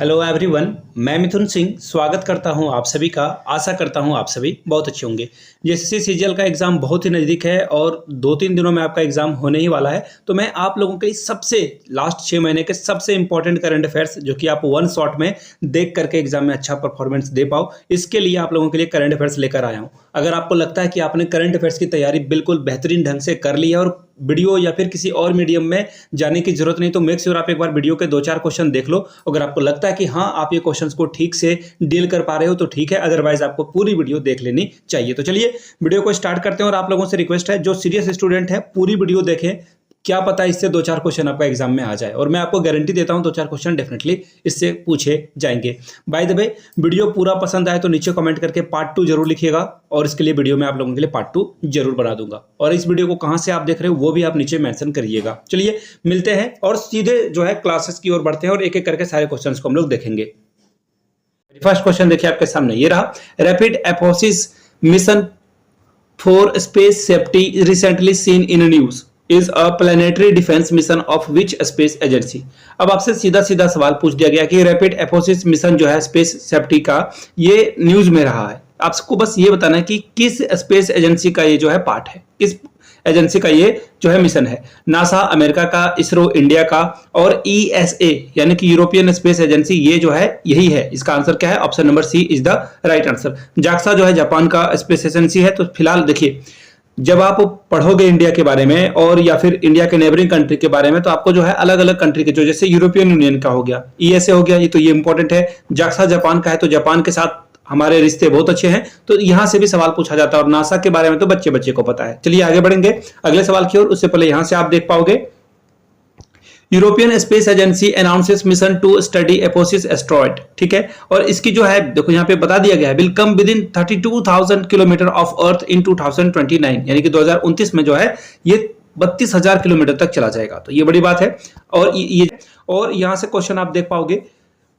Hello everyone, मैं मिथुन सिंह स्वागत करता हूं आप सभी का। आशा करता हूं आप सभी बहुत अच्छे होंगे। जेएसएससी सीजीएल का एग्ज़ाम बहुत ही नज़दीक है और 2-3 दिनों में आपका एग्ज़ाम होने ही वाला है। तो मैं आप लोगों के लिए सबसे लास्ट 6 महीने के सबसे इंपॉर्टेंट करंट अफेयर्स जो कि आप वन शॉट में देख करके एग्ज़ाम में अच्छा परफॉर्मेंस दे पाओ, इसके लिए आप लोगों के लिए करंट अफेयर्स लेकर आया हूँ। अगर आपको लगता है कि आपने करंट अफेयर्स की तैयारी बिल्कुल बेहतरीन ढंग से कर ली है और वीडियो या फिर किसी और मीडियम में जाने की जरूरत नहीं, तो मेक श्योर आप एक बार वीडियो के 2-4 क्वेश्चन देख लो। अगर आपको लगता है कि हाँ आप ये क्वेश्चंस को ठीक से डील कर पा रहे हो तो ठीक है, अदरवाइज आपको पूरी वीडियो देख लेनी चाहिए। तो चलिए वीडियो को स्टार्ट करते हैं और आप लोगों से रिक्वेस्ट है जो सीरियस स्टूडेंट है पूरी वीडियो देखें, क्या पता इससे 2-4 क्वेश्चन आपका एग्जाम में आ जाए और मैं आपको गारंटी देता हूं 2-4 क्वेश्चन डेफिनेटली इससे पूछे जाएंगे। बाय द वे, वीडियो पूरा पसंद आए तो नीचे कमेंट करके पार्ट 2 जरूर लिखिएगा और इसके लिए वीडियो मैं आप लोगों के लिए पार्ट 2 जरूर बना दूंगा। और इस वीडियो को कहां से आप देख रहे हो वो भी आप नीचे मेंशन करिएगा। चलिए मिलते हैं और सीधे जो है क्लासेस की ओर बढ़ते हैं और एक एक करके सारे क्वेश्चन को हम लोग देखेंगे। फर्स्ट क्वेश्चन देखिए आपके सामने, ये रहा। Rapid Apophis mission for space safety recently seen in news is a planetary defence mission of which space agency. अब आपसे सीधा सीधा सवाल पूछ दिया गया कि रैपिड एपोसिस मिशन जो है स्पेस सेफ्टी का, ये न्यूज में रहा है। आपको बस ये बताना है कि किस स्पेस एजेंसी का ये जो है पार्ट है, किस एजेंसी का ये जो है मिशन है। नासा अमेरिका का, इसरो इंडिया का और ईएसए यानी कि यूरोपियन स्पेस एजेंसी ये जो है यही है। इसका आंसर क्या है? Option number C is the right answer. JAXA जो है जापान का स्पेस एजेंसी है। तो फिलहाल देखिए, जब आप पढ़ोगे इंडिया के बारे में और या फिर इंडिया के नेबरिंग कंट्री के बारे में तो आपको जो है अलग अलग कंट्री के, जो जैसे यूरोपियन यूनियन का हो गया, ईएसए हो गया, ये तो ये इंपॉर्टेंट है। जाक्सा जापान का है तो जापान के साथ हमारे रिश्ते बहुत अच्छे हैं, तो यहां से भी सवाल पूछा जाता है। और नासा के बारे में तो बच्चे बच्चे को पता है। चलिए आगे बढ़ेंगे अगले सवाल की ओर। उससे पहले यहां से आप देख पाओगे, European space agency announces mission to study Apophis asteroid. ठीक है, और इसकी जो है देखो यहाँ पे बता दिया गया है, will come within 32,000 kilometre of earth in 2029, यानी कि 2029 में जो है ये 32,000 किलोमीटर तक चला जाएगा। तो ये बड़ी बात है। और यहां से क्वेश्चन आप देख पाओगे,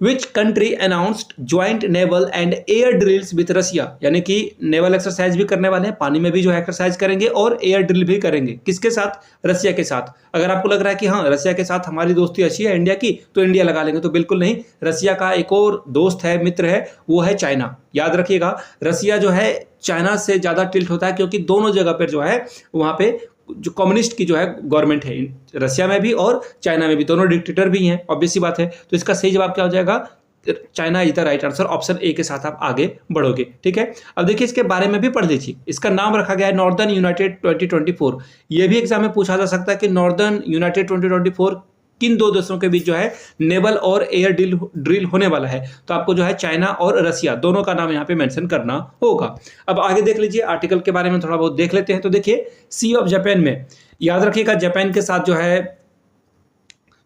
Which country announced joint naval and air drills with Russia, यानी कि नेवल एक्सरसाइज भी करने वाले हैं, पानी में भी जो है एक्सरसाइज करेंगे और एयर ड्रिल भी करेंगे। किसके साथ? रसिया के साथ। अगर आपको लग रहा है कि हाँ रसिया के साथ हमारी दोस्ती अच्छी है इंडिया की तो इंडिया लगा लेंगे, तो बिल्कुल नहीं। रसिया का एक और दोस्त है, मित्र है, वो है चाइना। याद रखिएगा, रसिया जो है चाइना से ज्यादा टिल्ट होता है क्योंकि दोनों जगह पर जो है वहां पे जो कम्युनिस्ट की जो है गवर्नमेंट है, रसिया में भी और चाइना में भी, दोनों डिक्टेटर भी हैं, ऑब्वियस सी बात है। तो इसका सही जवाब क्या हो जाएगा? China is the right answer. Option A के साथ आप आगे बढ़ोगे। ठीक है, अब देखिए इसके बारे में भी पढ़ लीजिए। इसका नाम रखा गया है नॉर्दर्न यूनाइटेड 2024। ये भी एग्जाम में पूछा जा सकता है कि नॉर्दर्न यूनाइटेड 2024 किन दो देशों के बीच जो है नेवल और एयर ड्रिल होने वाला है। तो आपको जो है चाइना और रसिया दोनों का नाम यहाँ पे मेंशन करना होगा। अब आगे देख लीजिए, आर्टिकल के बारे में थोड़ा बहुत देख लेते हैं। तो देखिए, सी ऑफ जापान में, याद रखिएगा जापान के साथ जो है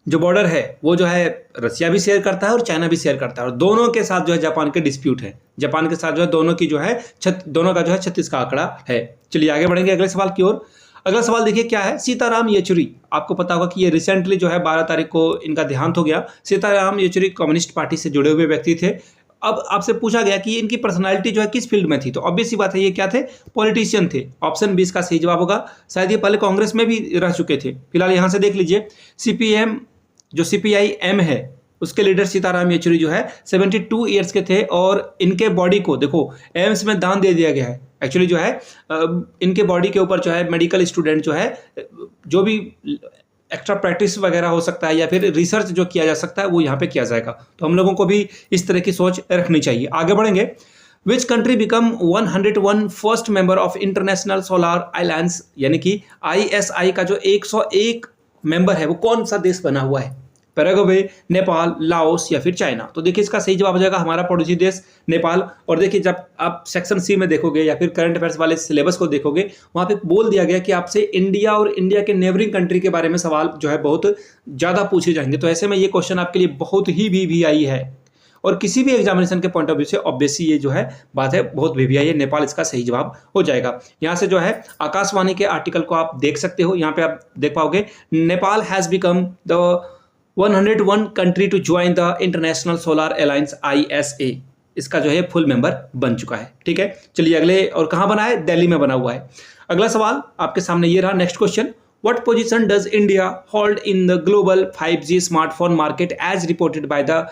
जो बॉर्डर है वो जो है रसिया भी शेयर करता है और चाइना भी शेयर करता है, और दोनों के साथ जो है जापान के डिस्प्यूट है। जापान के साथ जो है दोनों की जो है दोनों का जो है 36 का आंकड़ा है। चलिए आगे बढ़ेंगे अगले सवाल की ओर। अगला सवाल देखिए क्या है। सीताराम येचुरी, आपको पता होगा कि ये रिसेंटली जो है 12 तारीख को इनका देहांत हो गया। सीताराम येचुरी कम्युनिस्ट पार्टी से जुड़े हुए व्यक्ति थे। अब आपसे पूछा गया कि इनकी पर्सनालिटी जो है किस फील्ड में थी, तो ऑब्वियस सी बात है ये क्या थे? पॉलिटिशियन थे। ऑप्शन 20 का सही जवाब होगा। शायद ये पहले कांग्रेस में भी रह चुके थे। फिलहाल यहां से देख लीजिए, सीपीएम जो सीपीआईएम है उसके लीडर सीताराम येचुरी जो है 72 ईयर्स के थे और इनके बॉडी को देखो एम्स में दान दे दिया गया है। एक्चुअली जो है इनके बॉडी के ऊपर जो है मेडिकल स्टूडेंट जो है जो भी एक्स्ट्रा प्रैक्टिस वगैरह हो सकता है या फिर रिसर्च जो किया जा सकता है वो यहाँ पे किया जाएगा। तो हम लोगों को भी इस तरह की सोच रखनी चाहिए। आगे बढ़ेंगे। Which country become 101 first member of international Solar alliance, यानी कि ISI का जो 101 मेंबर है वो कौन सा देश बना हुआ है? पैराग्वे, नेपाल, लाओस या फिर चाइना। तो देखिए इसका सही जवाब हो जाएगा हमारा पड़ोसी देश नेपाल। और देखिए जब आप सेक्शन सी में देखोगे या फिर करंट अफेयर्स वाले सिलेबस को देखोगे, वहां पे बोल दिया गया कि आपसे इंडिया और इंडिया के नेबरिंग कंट्री के बारे में सवाल जो है बहुत ज्यादा पूछे जाएंगे। तो ऐसे में ये क्वेश्चन आपके लिए बहुत ही वीवीआई है और किसी भी एग्जामिनेशन के पॉइंट ऑफ व्यू से ऑब्वियसली ये जो है बात है बहुत वीवीआई है। नेपाल इसका सही जवाब हो जाएगा। यहाँ से जो है आकाशवाणी के आर्टिकल को आप देख सकते हो, यहाँ पे आप देख पाओगे, Nepal has become the 101 country to join the International Solar Alliance ISA। इसका जो है फुल मेंबर बन चुका है। ठीक है, चलिए अगले, और कहां बना है? दिल्ली में बना हुआ है। अगला सवाल आपके सामने ये रहा। Next question, what position does India hold in the global 5G smartphone market as reported by the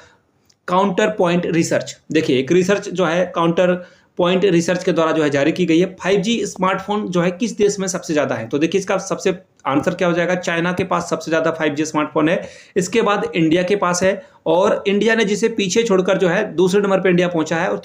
Counterpoint Research. देखिए एक रिसर्च जो है काउंटर पॉइंट रिसर्च के द्वारा जो है जारी की गई है। 5G स्मार्टफोन जो है किस देश में सबसे ज़्यादा है? तो देखिए इसका सबसे आंसर क्या हो जाएगा, चाइना के पास सबसे ज़्यादा 5G स्मार्टफोन है, इसके बाद इंडिया के पास है, और इंडिया ने जिसे पीछे छोड़कर जो है दूसरे नंबर पे इंडिया पहुंचा है, और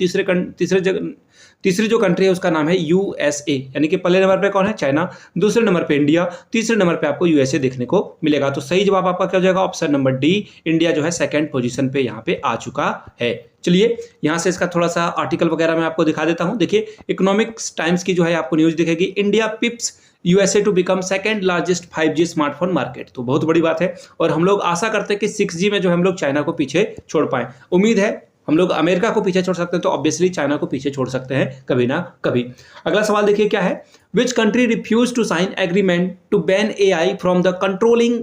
तीसरी जो कंट्री है उसका नाम है यूएसए, यानी कि पहले नंबर पे कौन है, चाइना, दूसरे नंबर पे इंडिया, तीसरे नंबर पे आपको यूएसए देखने को मिलेगा। तो सही जवाब आपका क्या हो जाएगा, ऑप्शन नंबर डी, इंडिया जो है सेकंड पोजीशन पे यहाँ पे आ चुका है। चलिए यहाँ से इसका थोड़ा सा आर्टिकल वगैरह मैं आपको दिखा देता हूँ। देखिए इकोनॉमिक्स टाइम्स की जो है आपको न्यूज दिखेगी, India pips USA to become second largest 5G smartphone market. तो बहुत बड़ी बात है, और हम लोग आशा करते हैं कि 6G में जो हम लोग चाइना को पीछे छोड़ पाए। उम्मीद है हम लोग अमेरिका को पीछे छोड़ सकते हैं, तो ऑब्वियसली चाइना को पीछे छोड़ सकते हैं कभी ना कभी। अगला सवाल देखिए क्या है, which country refuse to sign agreement to ban AI from the controlling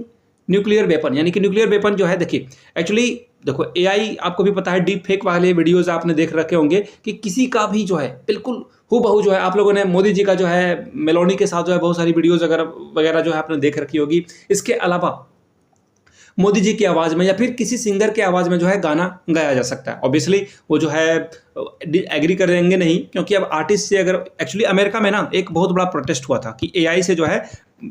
nuclear weapon, यानी कि न्यूक्लियर वेपन जो है, देखिए एक्चुअली देखो एआई आपको भी पता है, डीप फेक वाले वीडियोस आपने देख रखे होंगे कि किसी का भी जो है बिल्कुल हूबहू जो है, आप लोगों ने मोदी जी का जो है मेलोनी के साथ जो है बहुत सारी वीडियोस वगैरह जो है आपने देख रखी होगी। इसके अलावा मोदी जी की आवाज़ में या फिर किसी सिंगर के आवाज़ में जो है गाना गाया जा सकता है। ऑब्वियसली वो जो है एग्री करेंगे नहीं, क्योंकि अब आर्टिस्ट से अगर एक्चुअली अमेरिका में ना एक बहुत बड़ा प्रोटेस्ट हुआ था कि एआई से जो है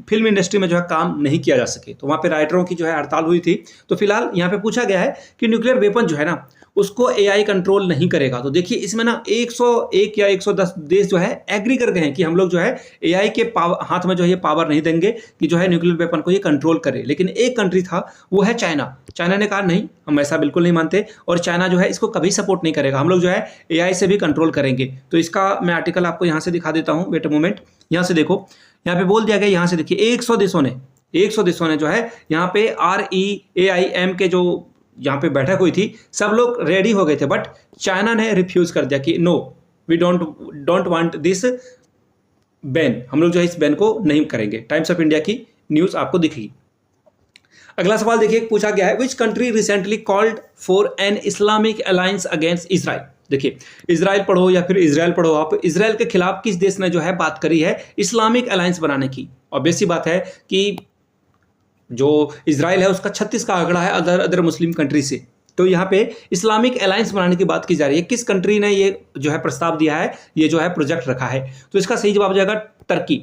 फिल्म इंडस्ट्री में जो है काम नहीं किया जा सके, तो वहाँ पे राइटरों की जो है हड़ताल हुई थी। तो फिलहाल यहाँ पे पूछा गया है कि न्यूक्लियर वेपन जो है ना उसको एआई कंट्रोल नहीं करेगा। तो देखिए इसमें ना 101 या 110 देश जो है एग्री कर गए हैं कि हम लोग जो है एआई के हाथ में जो है ये पावर नहीं देंगे कि जो है न्यूक्लियर वेपन को ये कंट्रोल करे। लेकिन एक कंट्री था, वो है चाइना। चाइना ने कहा नहीं, हम ऐसा बिल्कुल नहीं मानते, और चाइना जो है इसको कभी सपोर्ट नहीं करेगा, हम लोग जो है एआई से भी कंट्रोल करेंगे। तो इसका मैं आर्टिकल आपको यहाँ से दिखा देता हूँ, वेट अ मोमेंट। यहाँ से देखो, यहाँ पे बोल दिया गया, यहाँ से देखिए 100 देशों ने जो है यहाँ पे REAIM के जो यहाँ पे बैठक हुई थी, सब लोग रेडी हो गए थे, बट चाइना ने रिफ्यूज कर दिया कि no, we don't want this ban, हम लोग जो है इस बैन को नहीं करेंगे। टाइम्स ऑफ इंडिया की न्यूज आपको दिखेगी। अगला सवाल देखिए पूछा गया है, which country recently called for an Islamic alliance against Israel. देखिए इजराइल पढ़ो या फिर इजराइल पढ़ो, आप इजराइल के खिलाफ किस देश ने जो है बात करी है इस्लामिक अलायंस बनाने की। ऑब्वियस सी बात है कि जो इजराइल है उसका 36 का आंकड़ा है अदर मुस्लिम कंट्री से, तो यहाँ पे इस्लामिक अलायंस बनाने की बात की जा रही है। किस कंट्री ने ये जो है प्रस्ताव दिया है, ये जो है प्रोजेक्ट रखा है? तो इसका सही जवाब हो जाएगा टर्की।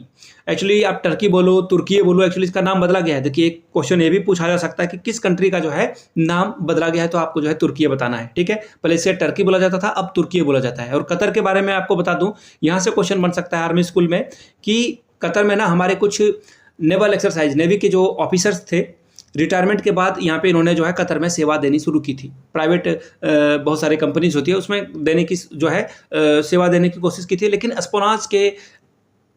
एक्चुअली आप टर्की बोलो, तुर्की बोलो, एक्चुअली इसका नाम बदला गया है। देखिए एक क्वेश्चन ये भी पूछा जा सकता है कि किस कंट्री का जो है नाम बदला गया है, तो आपको जो है तुर्की बताना है। ठीक है, पहले इसे टर्की बोला जाता था, अब तुर्की बोला जाता है। और कतर के बारे में आपको बता दूं, यहाँ से क्वेश्चन बन सकता है आर्मी स्कूल में कि कतर में ना हमारे कुछ नेवल एक्सरसाइज, नेवी के जो ऑफिसर्स थे, रिटायरमेंट के बाद यहाँ पे इन्होंने जो है कतर में सेवा देनी शुरू की थी। प्राइवेट बहुत सारी कंपनीज होती है, उसमें देने की जो है सेवा देने की कोशिश की थी, लेकिन स्पोनाज के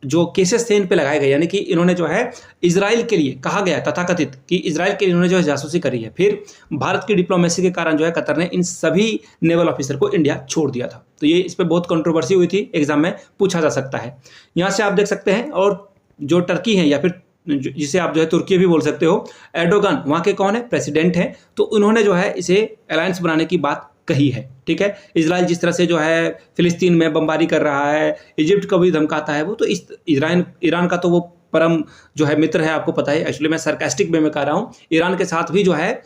जो केसेस थे इन पे लगाए गए, यानी कि इन्होंने जो है इजराइल के लिए कहा गया तथाकथित कि इजराइल के लिए इन्होंने जो है जासूसी करी है। फिर भारत की डिप्लोमेसी के कारण जो है कतर ने इन सभी नेवल ऑफिसर को इंडिया छोड़ दिया था। तो ये इस पर बहुत कंट्रोवर्सी हुई थी, एग्जाम में पूछा जा सकता है। यहाँ से आप देख सकते हैं। और जो टर्की है या फिर जिसे आप जो है तुर्की भी बोल सकते हो, एर्डोगन वहाँ के कौन है, प्रेसिडेंट हैं, तो उन्होंने जो है इसे अलायंस बनाने की बात कही है। ठीक है, इजराइल जिस तरह से जो है फिलिस्तीन में बमबारी कर रहा है, इजिप्ट को भी धमकाता है, वो तो इस ईरान का तो वो परम जो है मित्र है, आपको पता है। एक्चुअली मैं सरकास्टिक वे में कह रहा हूँ, ईरान के साथ भी जो है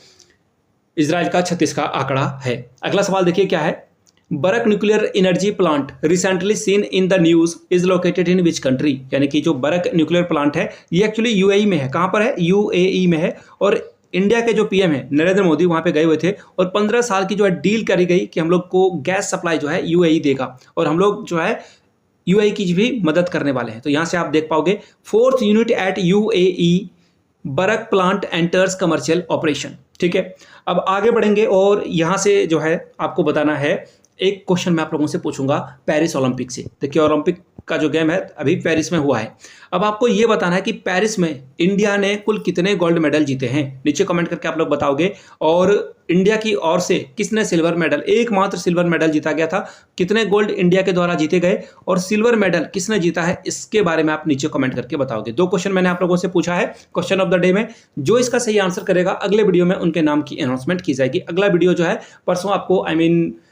इजराइल का 36 का आंकड़ा है। अगला सवाल देखिए क्या है, बरक nuclear energy plant recently seen in the news is located in which country. यानी कि जो बरक न्यूक्लियर प्लांट है ये एक्चुअली यूएई में है। कहाँ पर है, यूएई में है। और इंडिया के जो पीएम है नरेंद्र मोदी वहाँ पे गए हुए थे, और 15 साल की जो है डील करी गई कि हम लोग को गैस सप्लाई जो है यूएई देगा, और हम लोग जो है यूएई की भी मदद करने वाले हैं। तो यहाँ से आप देख पाओगे 4th यूनिट एट यूएई बरक प्लांट एंटर्स कमर्शियल ऑपरेशन। ठीक है, अब आगे बढ़ेंगे और यहाँ से जो है आपको बताना है, एक क्वेश्चन मैं आप लोगों से पूछूंगा पेरिस ओलंपिक से। देखिए ओलंपिक का जो गेम है अभी पेरिस में हुआ है। अब आपको ये बताना है कि पेरिस में इंडिया ने कुल कितने गोल्ड मेडल जीते हैं। नीचे कमेंट करके आप लोग बताओगे। और इंडिया की ओर से किसने सिल्वर मेडल, एकमात्र सिल्वर मेडल जीता गया था। कितने गोल्ड इंडिया के द्वारा जीते गए और सिल्वर मेडल किसने जीता है, इसके बारे में आप नीचे कमेंट करके बताओगे। 2 क्वेश्चन मैंने आप लोगों से पूछा है क्वेश्चन ऑफ द डे में। जो इसका सही आंसर करेगा अगले वीडियो में उनके नाम की अनाउंसमेंट की जाएगी। अगला वीडियो जो है परसों आपको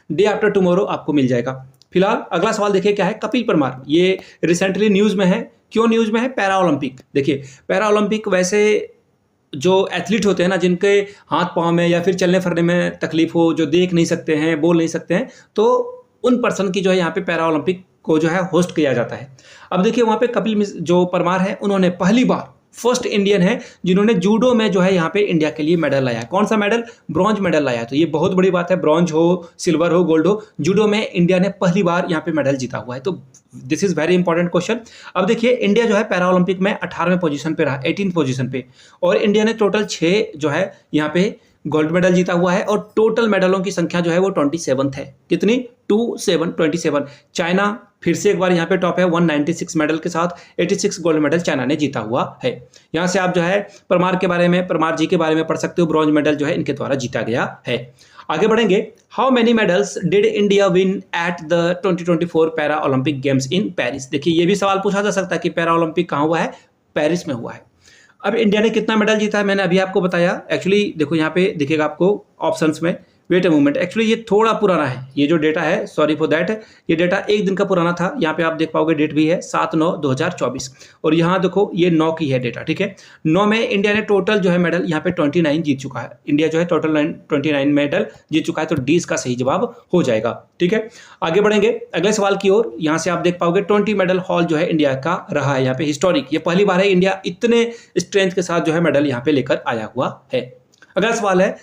डे आफ्टर टुमारो आपको मिल जाएगा। फिलहाल अगला सवाल देखिए क्या है, कपिल परमार, ये रिसेंटली न्यूज में है। क्यों न्यूज में है, पैरा ओलंपिक। देखिए पैरा ओलंपिक वैसे जो एथलीट होते हैं ना, जिनके हाथ पाँव में या फिर चलने फिरने में तकलीफ हो, जो देख नहीं सकते हैं, बोल नहीं सकते हैं, तो उन पर्सन की जो है यहाँ पे पैरा ओलंपिक को जो है होस्ट किया जाता है। अब देखिए वहाँ पे जो परमार है, उन्होंने पहली बार फर्स्ट इंडियन है जिन्होंने जूडो में जो है यहाँ पे इंडिया के लिए मेडल लाया है। कौन सा मेडल? ब्रॉन्ज मेडल लाया है। तो ये बहुत बड़ी बात है, ब्रॉन्ज हो, सिल्वर हो, गोल्ड हो, जूडो में इंडिया ने पहली बार यहाँ पे मेडल जीता हुआ है। तो this is very important question. अब देखिए इंडिया जो है पैरा ओलंपिक में 18वें पोजीशन पे रहा, 18th पोजीशन पे, और इंडिया ने टोटल 6 जो है यहाँ पे गोल्ड मेडल जीता हुआ है, और टोटल मेडलों की संख्या जो है वो 27 है। कितनी? 27। चाइना फिर से एक बार यहाँ पे टॉप है 196 मेडल के साथ, 86 गोल्ड मेडल चाइना ने जीता हुआ है। यहाँ से आप जो है परमार जी के बारे में पढ़ सकते हो, ब्रॉन्ज मेडल जो है इनके द्वारा जीता गया है। आगे बढ़ेंगे। How many medals did India win at the 2024 para Olympic games in Paris? देखिए ये भी सवाल पूछा जा सकता है कि पैरा ओलंपिक कहाँ हुआ है? पेरिस में हुआ है। अब इंडिया ने कितना मेडल जीता है मैंने अभी आपको बताया। एक्चुअली देखो यहाँ पे दिखेगा आपको ऑप्शंस में, वेट अ मोमेंट, एक्चुअली ये थोड़ा पुराना है, ये जो डेटा है, सॉरी फॉर दैट, ये डेटा एक दिन का पुराना था। यहाँ पे आप देख पाओगे डेट भी है 7/9/2024, और यहाँ देखो ये 9 की है डेटा, ठीक है। 9 में इंडिया ने टोटल जो है मेडल यहाँ पे 29 जीत चुका है। इंडिया जो है टोटल 29 मेडल जीत चुका है, तो डी इसका सही जवाब हो जाएगा, ठीक है। आगे बढ़ेंगे अगले सवाल की ओर। यहाँ से आप देख पाओगे 20 मेडल हॉल जो है इंडिया का रहा है यहाँ पे हिस्टोरिक। ये पहली बार है इंडिया इतने स्ट्रेंथ के साथ जो है मेडल यहाँ पे लेकर आया हुआ है। अगला सवाल है,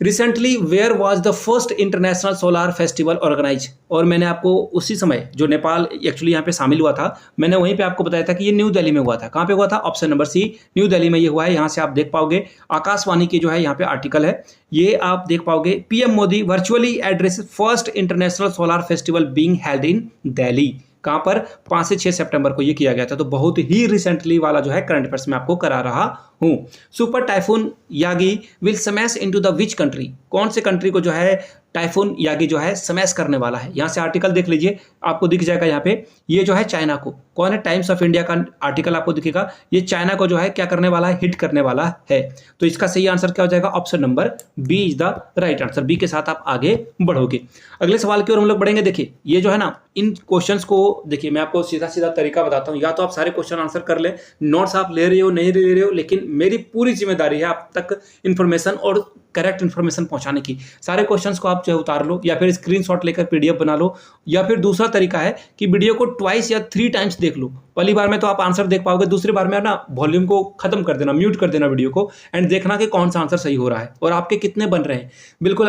recently where was the first international solar festival organise? और मैंने आपको उसी समय जो नेपाल एक्चुअली यहाँ पे शामिल हुआ था, मैंने वहीं पे आपको बताया था कि ये न्यू दिल्ली में हुआ था। कहाँ पे हुआ था? Option number C, New Delhi में ये हुआ है। यहाँ से आप देख पाओगे आकाशवाणी की जो है यहाँ पे आर्टिकल है, ये आप देख पाओगे, PM Modi virtually address first international solar festival being held in Delhi. कहाँ पर? 5 से 6 सितंबर को ये किया गया था। तो बहुत ही रिसेंटली वाला जो है करंट अफेयर्स में आपको करा रहा हूँ। Super typhoon Yagi will smash into the which country? कौन से कंट्री को जो है टाइफून यागी जो है स्मैश करने वाला है? यहाँ से आर्टिकल देख लीजिए, आपको दिख जाएगा यहाँ पे, ये जो है चाइना को, कौन है? टाइम्स ऑफ इंडिया का आर्टिकल आपको दिखेगा, ये चाइना को जो है क्या करने वाला है? हिट करने वाला है। तो इसका सही आंसर क्या हो जाएगा? Option number B is the right answer. B के साथ आप आगे बढ़ोगे। अगले सवाल की ओर हम लोग बढ़ेंगे। देखिए ये जो है ना, इन क्वेश्चंस को देखिए मैं आपको सीधा सीधा तरीका बताता हूँ, या तो आप सारे क्वेश्चन आंसर कर ले, नोट्स आप ले रहे हो नहीं ले रहे हो, लेकिन मेरी पूरी जिम्मेदारी है आप तक इन्फॉर्मेशन और करेक्ट इन्फॉर्मेशन पहुंचाने की। सारे क्वेश्चंस को आप जो है उतार लो, या फिर स्क्रीनशॉट लेकर पीडीएफ बना लो, या फिर दूसरा तरीका है कि वीडियो को ट्वाइस या 3 टाइम्स देख लो। पहली बार में तो आप आंसर देख पाओगे, दूसरी बार में ना वॉल्यूम को खत्म कर देना, म्यूट कर देना वीडियो को, एंड देखना कि कौन सा आंसर सही हो रहा है और आपके कितने बन रहे हैं। बिल्कुल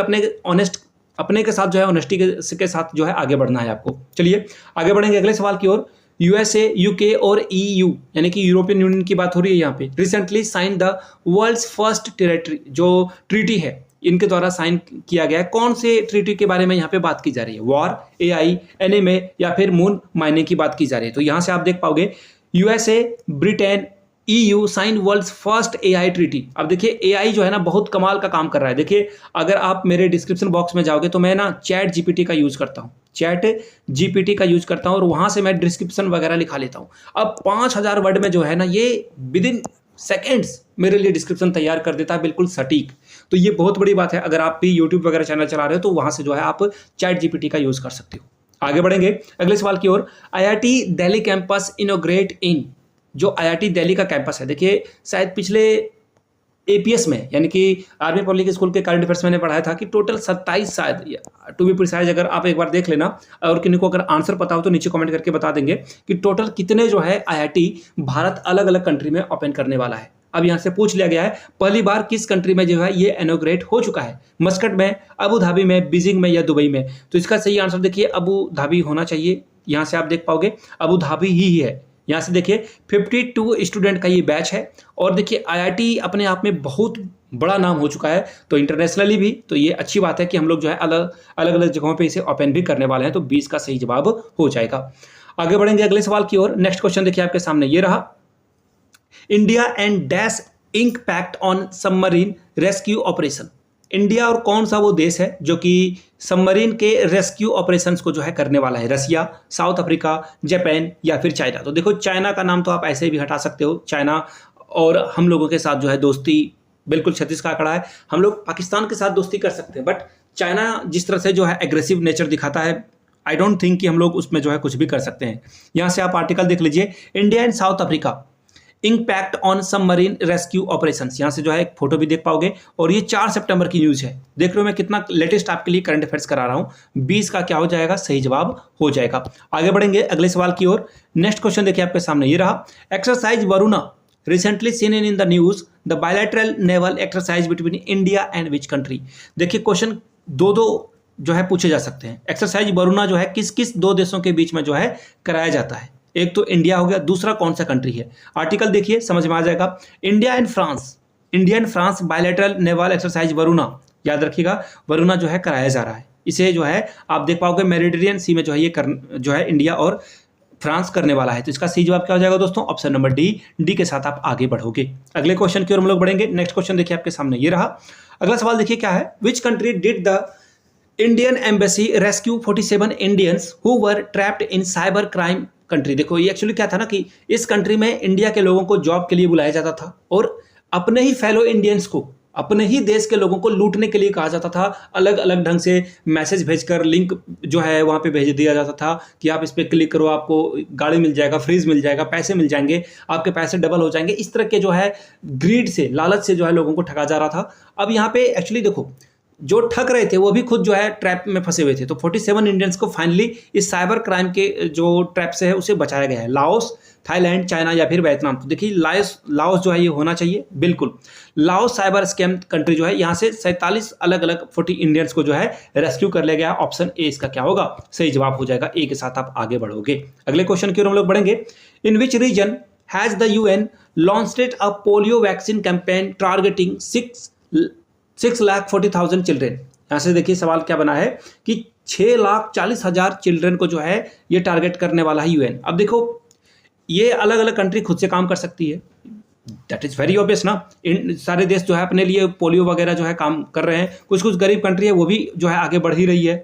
अपने के साथ जो है ऑनेस्टी के साथ जो है आगे बढ़ना है आपको। चलिए आगे बढ़ेंगे अगले सवाल की ओर। यूएसए, यूके और ईयू यानी कि यूरोपियन यूनियन की बात हो रही है यहाँ पे, recently sign the world's first territory, जो ट्रीटी है इनके द्वारा साइन किया गया है। कौन से ट्रीटी के बारे में यहाँ पे बात की जा रही है? वॉर, एआई, एनएमए या फिर मून माइनिंग की बात की जा रही है। तो यहाँ से आप देख पाओगे USA, Britain, EU sign world's first AI treaty. अब देखिए एआई जो है ना बहुत कमाल का काम कर रहा है। देखिए अगर आप मेरे डिस्क्रिप्शन बॉक्स में जाओगे तो मैं ना चैट जीपीटी का यूज करता हूँ, और वहां से मैं डिस्क्रिप्शन वगैरह लिखा लेता हूँ। अब 5000 वर्ड में जो है ना ये विद इन सेकेंड्स मेरे लिए डिस्क्रिप्शन तैयार कर देता है, बिल्कुल सटीक। तो ये बहुत बड़ी बात है। अगर आप भी यूट्यूब वगैरह चैनल चला रहे हो तो वहां से जो है आप चैट जीपीटी का यूज कर सकते हो। आगे बढ़ेंगे अगले सवाल की ओर। IIT दिल्ली कैंपस इनोग्रेट इन, जो IIT दिल्ली का कैंपस है, देखिए शायद पिछले APS में यानी कि आर्मी पब्लिक स्कूल के करंट अफेयर्स मैंने पढ़ाया था कि टोटल 27 शायद, टू बी प्रिसाइज, अगर आप एक बार देख लेना और किन्हीं को अगर आंसर पता हो तो नीचे कमेंट करके बता देंगे कि टोटल कितने जो है IIT भारत अलग अलग कंट्री में ओपन करने वाला है। अब यहाँ से पूछ लिया गया है पहली बार किस कंट्री में जो है ये इनॉग्रेट हो चुका है? मस्कट में, अबू धाबी में, बीजिंग में या दुबई में? तो इसका सही आंसर देखिए अबू धाबी होना चाहिए। यहाँ से आप देख पाओगे अबू धाबी ही है। यहाँ से देखिए 52 स्टूडेंट का ये बैच है, और देखिए IIT अपने आप में बहुत बड़ा नाम हो चुका है, तो इंटरनेशनली भी, तो ये अच्छी बात है कि हम लोग जो है अलग अलग जगहों पे इसे ओपन भी करने वाले हैं। तो 20 का सही जवाब हो जाएगा। आगे बढ़ेंगे अगले सवाल की ओर। नेक्स्ट क्वेश्चन देखिए आपके सामने ये रहा। India and dash ink pact on submarine rescue operation. India और कौन सा वो देश है जो कि सबमरीन के रेस्क्यू ऑपरेशंस को जो है करने वाला है? रसिया, साउथ अफ्रीका, जापान या फिर चाइना? तो देखो चाइना का नाम तो आप ऐसे भी हटा सकते हो। चाइना और हम लोगों के साथ जो है दोस्ती बिल्कुल 36 का आंकड़ा है। हम लोग पाकिस्तान के साथ दोस्ती कर सकते हैं, बट चाइना जिस तरह से जो है एग्रेसिव नेचर दिखाता है, आई डोंट थिंक कि हम लोग उसमें जो है कुछ भी कर सकते हैं। यहाँ से आप आर्टिकल देख लीजिए, India and south Africa impact on submarine rescue operations, यहाँ से जो है एक फोटो भी देख पाओगे। और ये 4 सितंबर की न्यूज़ है। देख रहे हो मैं कितना लेटेस्ट आपके लिए करंट अफेयर्स करा रहा हूँ। 20 का क्या हो जाएगा, सही जवाब हो जाएगा। आगे बढ़ेंगे अगले सवाल की ओर। नेक्स्ट क्वेश्चन देखिए आपके सामने ये रहा, exercise Varuna recently seen in the news the bilateral naval exercise between India and which country. देखिए क्वेश्चन दो जो है पूछे जा सकते हैं। एक्सरसाइज वरुणा जो है किस किस 2 देशों के बीच में जो है कराया जाता है। एक तो इंडिया हो गया, दूसरा कौन सा कंट्री है। आर्टिकल देखिए समझ में आ जाएगा। India and France bilateral naval exercise Varuna, याद रखिएगा वरुणा जो है कराया जा रहा है। इसे जो है आप देख पाओगे मेडिटेरियन सी में जो है ये जो है इंडिया और फ्रांस करने वाला है। तो इसका सही जवाब क्या हो जाएगा दोस्तों, ऑप्शन नंबर डी के साथ आप आगे बढ़ोगे। अगले क्वेश्चन की ओर हम लोग बढ़ेंगे। नेक्स्ट क्वेश्चन देखिए आपके सामने ये रहा। अगला सवाल देखिए क्या है, which country did the Indian embassy rescue 47 Indians who were trapped in cyber crime country. देखो ये एक्चुअली क्या था ना कि इस कंट्री में इंडिया के लोगों को जॉब के लिए बुलाया जाता था और अपने ही फेलो इंडियंस को, अपने ही देश के लोगों को लूटने के लिए कहा जाता था। अलग अलग ढंग से मैसेज भेजकर लिंक जो है वहाँ पे भेज दिया जाता था कि आप इस पर क्लिक करो, आपको गाड़ी मिल जाएगा, फ्रीज मिल जाएगा, पैसे मिल जाएंगे, आपके पैसे डबल हो जाएंगे। इस तरह के जो है ग्रीड से, लालच से जो है लोगों को ठगा जा रहा था। अब यहाँ पे एक्चुअली देखो जो ठग रहे थे वो भी खुद जो है ट्रैप में फंसे हुए थे। तो 47 इंडियंस को फाइनली इस साइबर क्राइम के जो ट्रैप से है उसे बचाया गया है। लाओस, थाईलैंड, चाइना या फिर वियतनाम। तो देखिए लाओस जो है ये होना चाहिए, बिल्कुल लाओस साइबर स्कैम कंट्री जो है, यहाँ से 47 अलग अलग 40 इंडियंस को जो है रेस्क्यू कर लिया गया। ऑप्शन ए इसका क्या होगा, सही जवाब हो जाएगा। ए के साथ आप आगे बढ़ोगे। अगले क्वेश्चन की ओर हम लोग बढ़ेंगे। In which region has the UN launched a polio vaccine campaign targeting 6,40,000 children. यहाँ से देखिए सवाल क्या बना है कि 6,40,000 चिल्ड्रन को जो है ये टारगेट करने वाला है UN। अब देखो ये अलग अलग कंट्री खुद से काम कर सकती है, दैट इज वेरी ऑब्वियस ना। इन सारे देश जो है अपने लिए पोलियो वगैरह जो है काम कर रहे हैं। कुछ कुछ गरीब कंट्री है वो भी जो है आगे बढ़ ही रही है,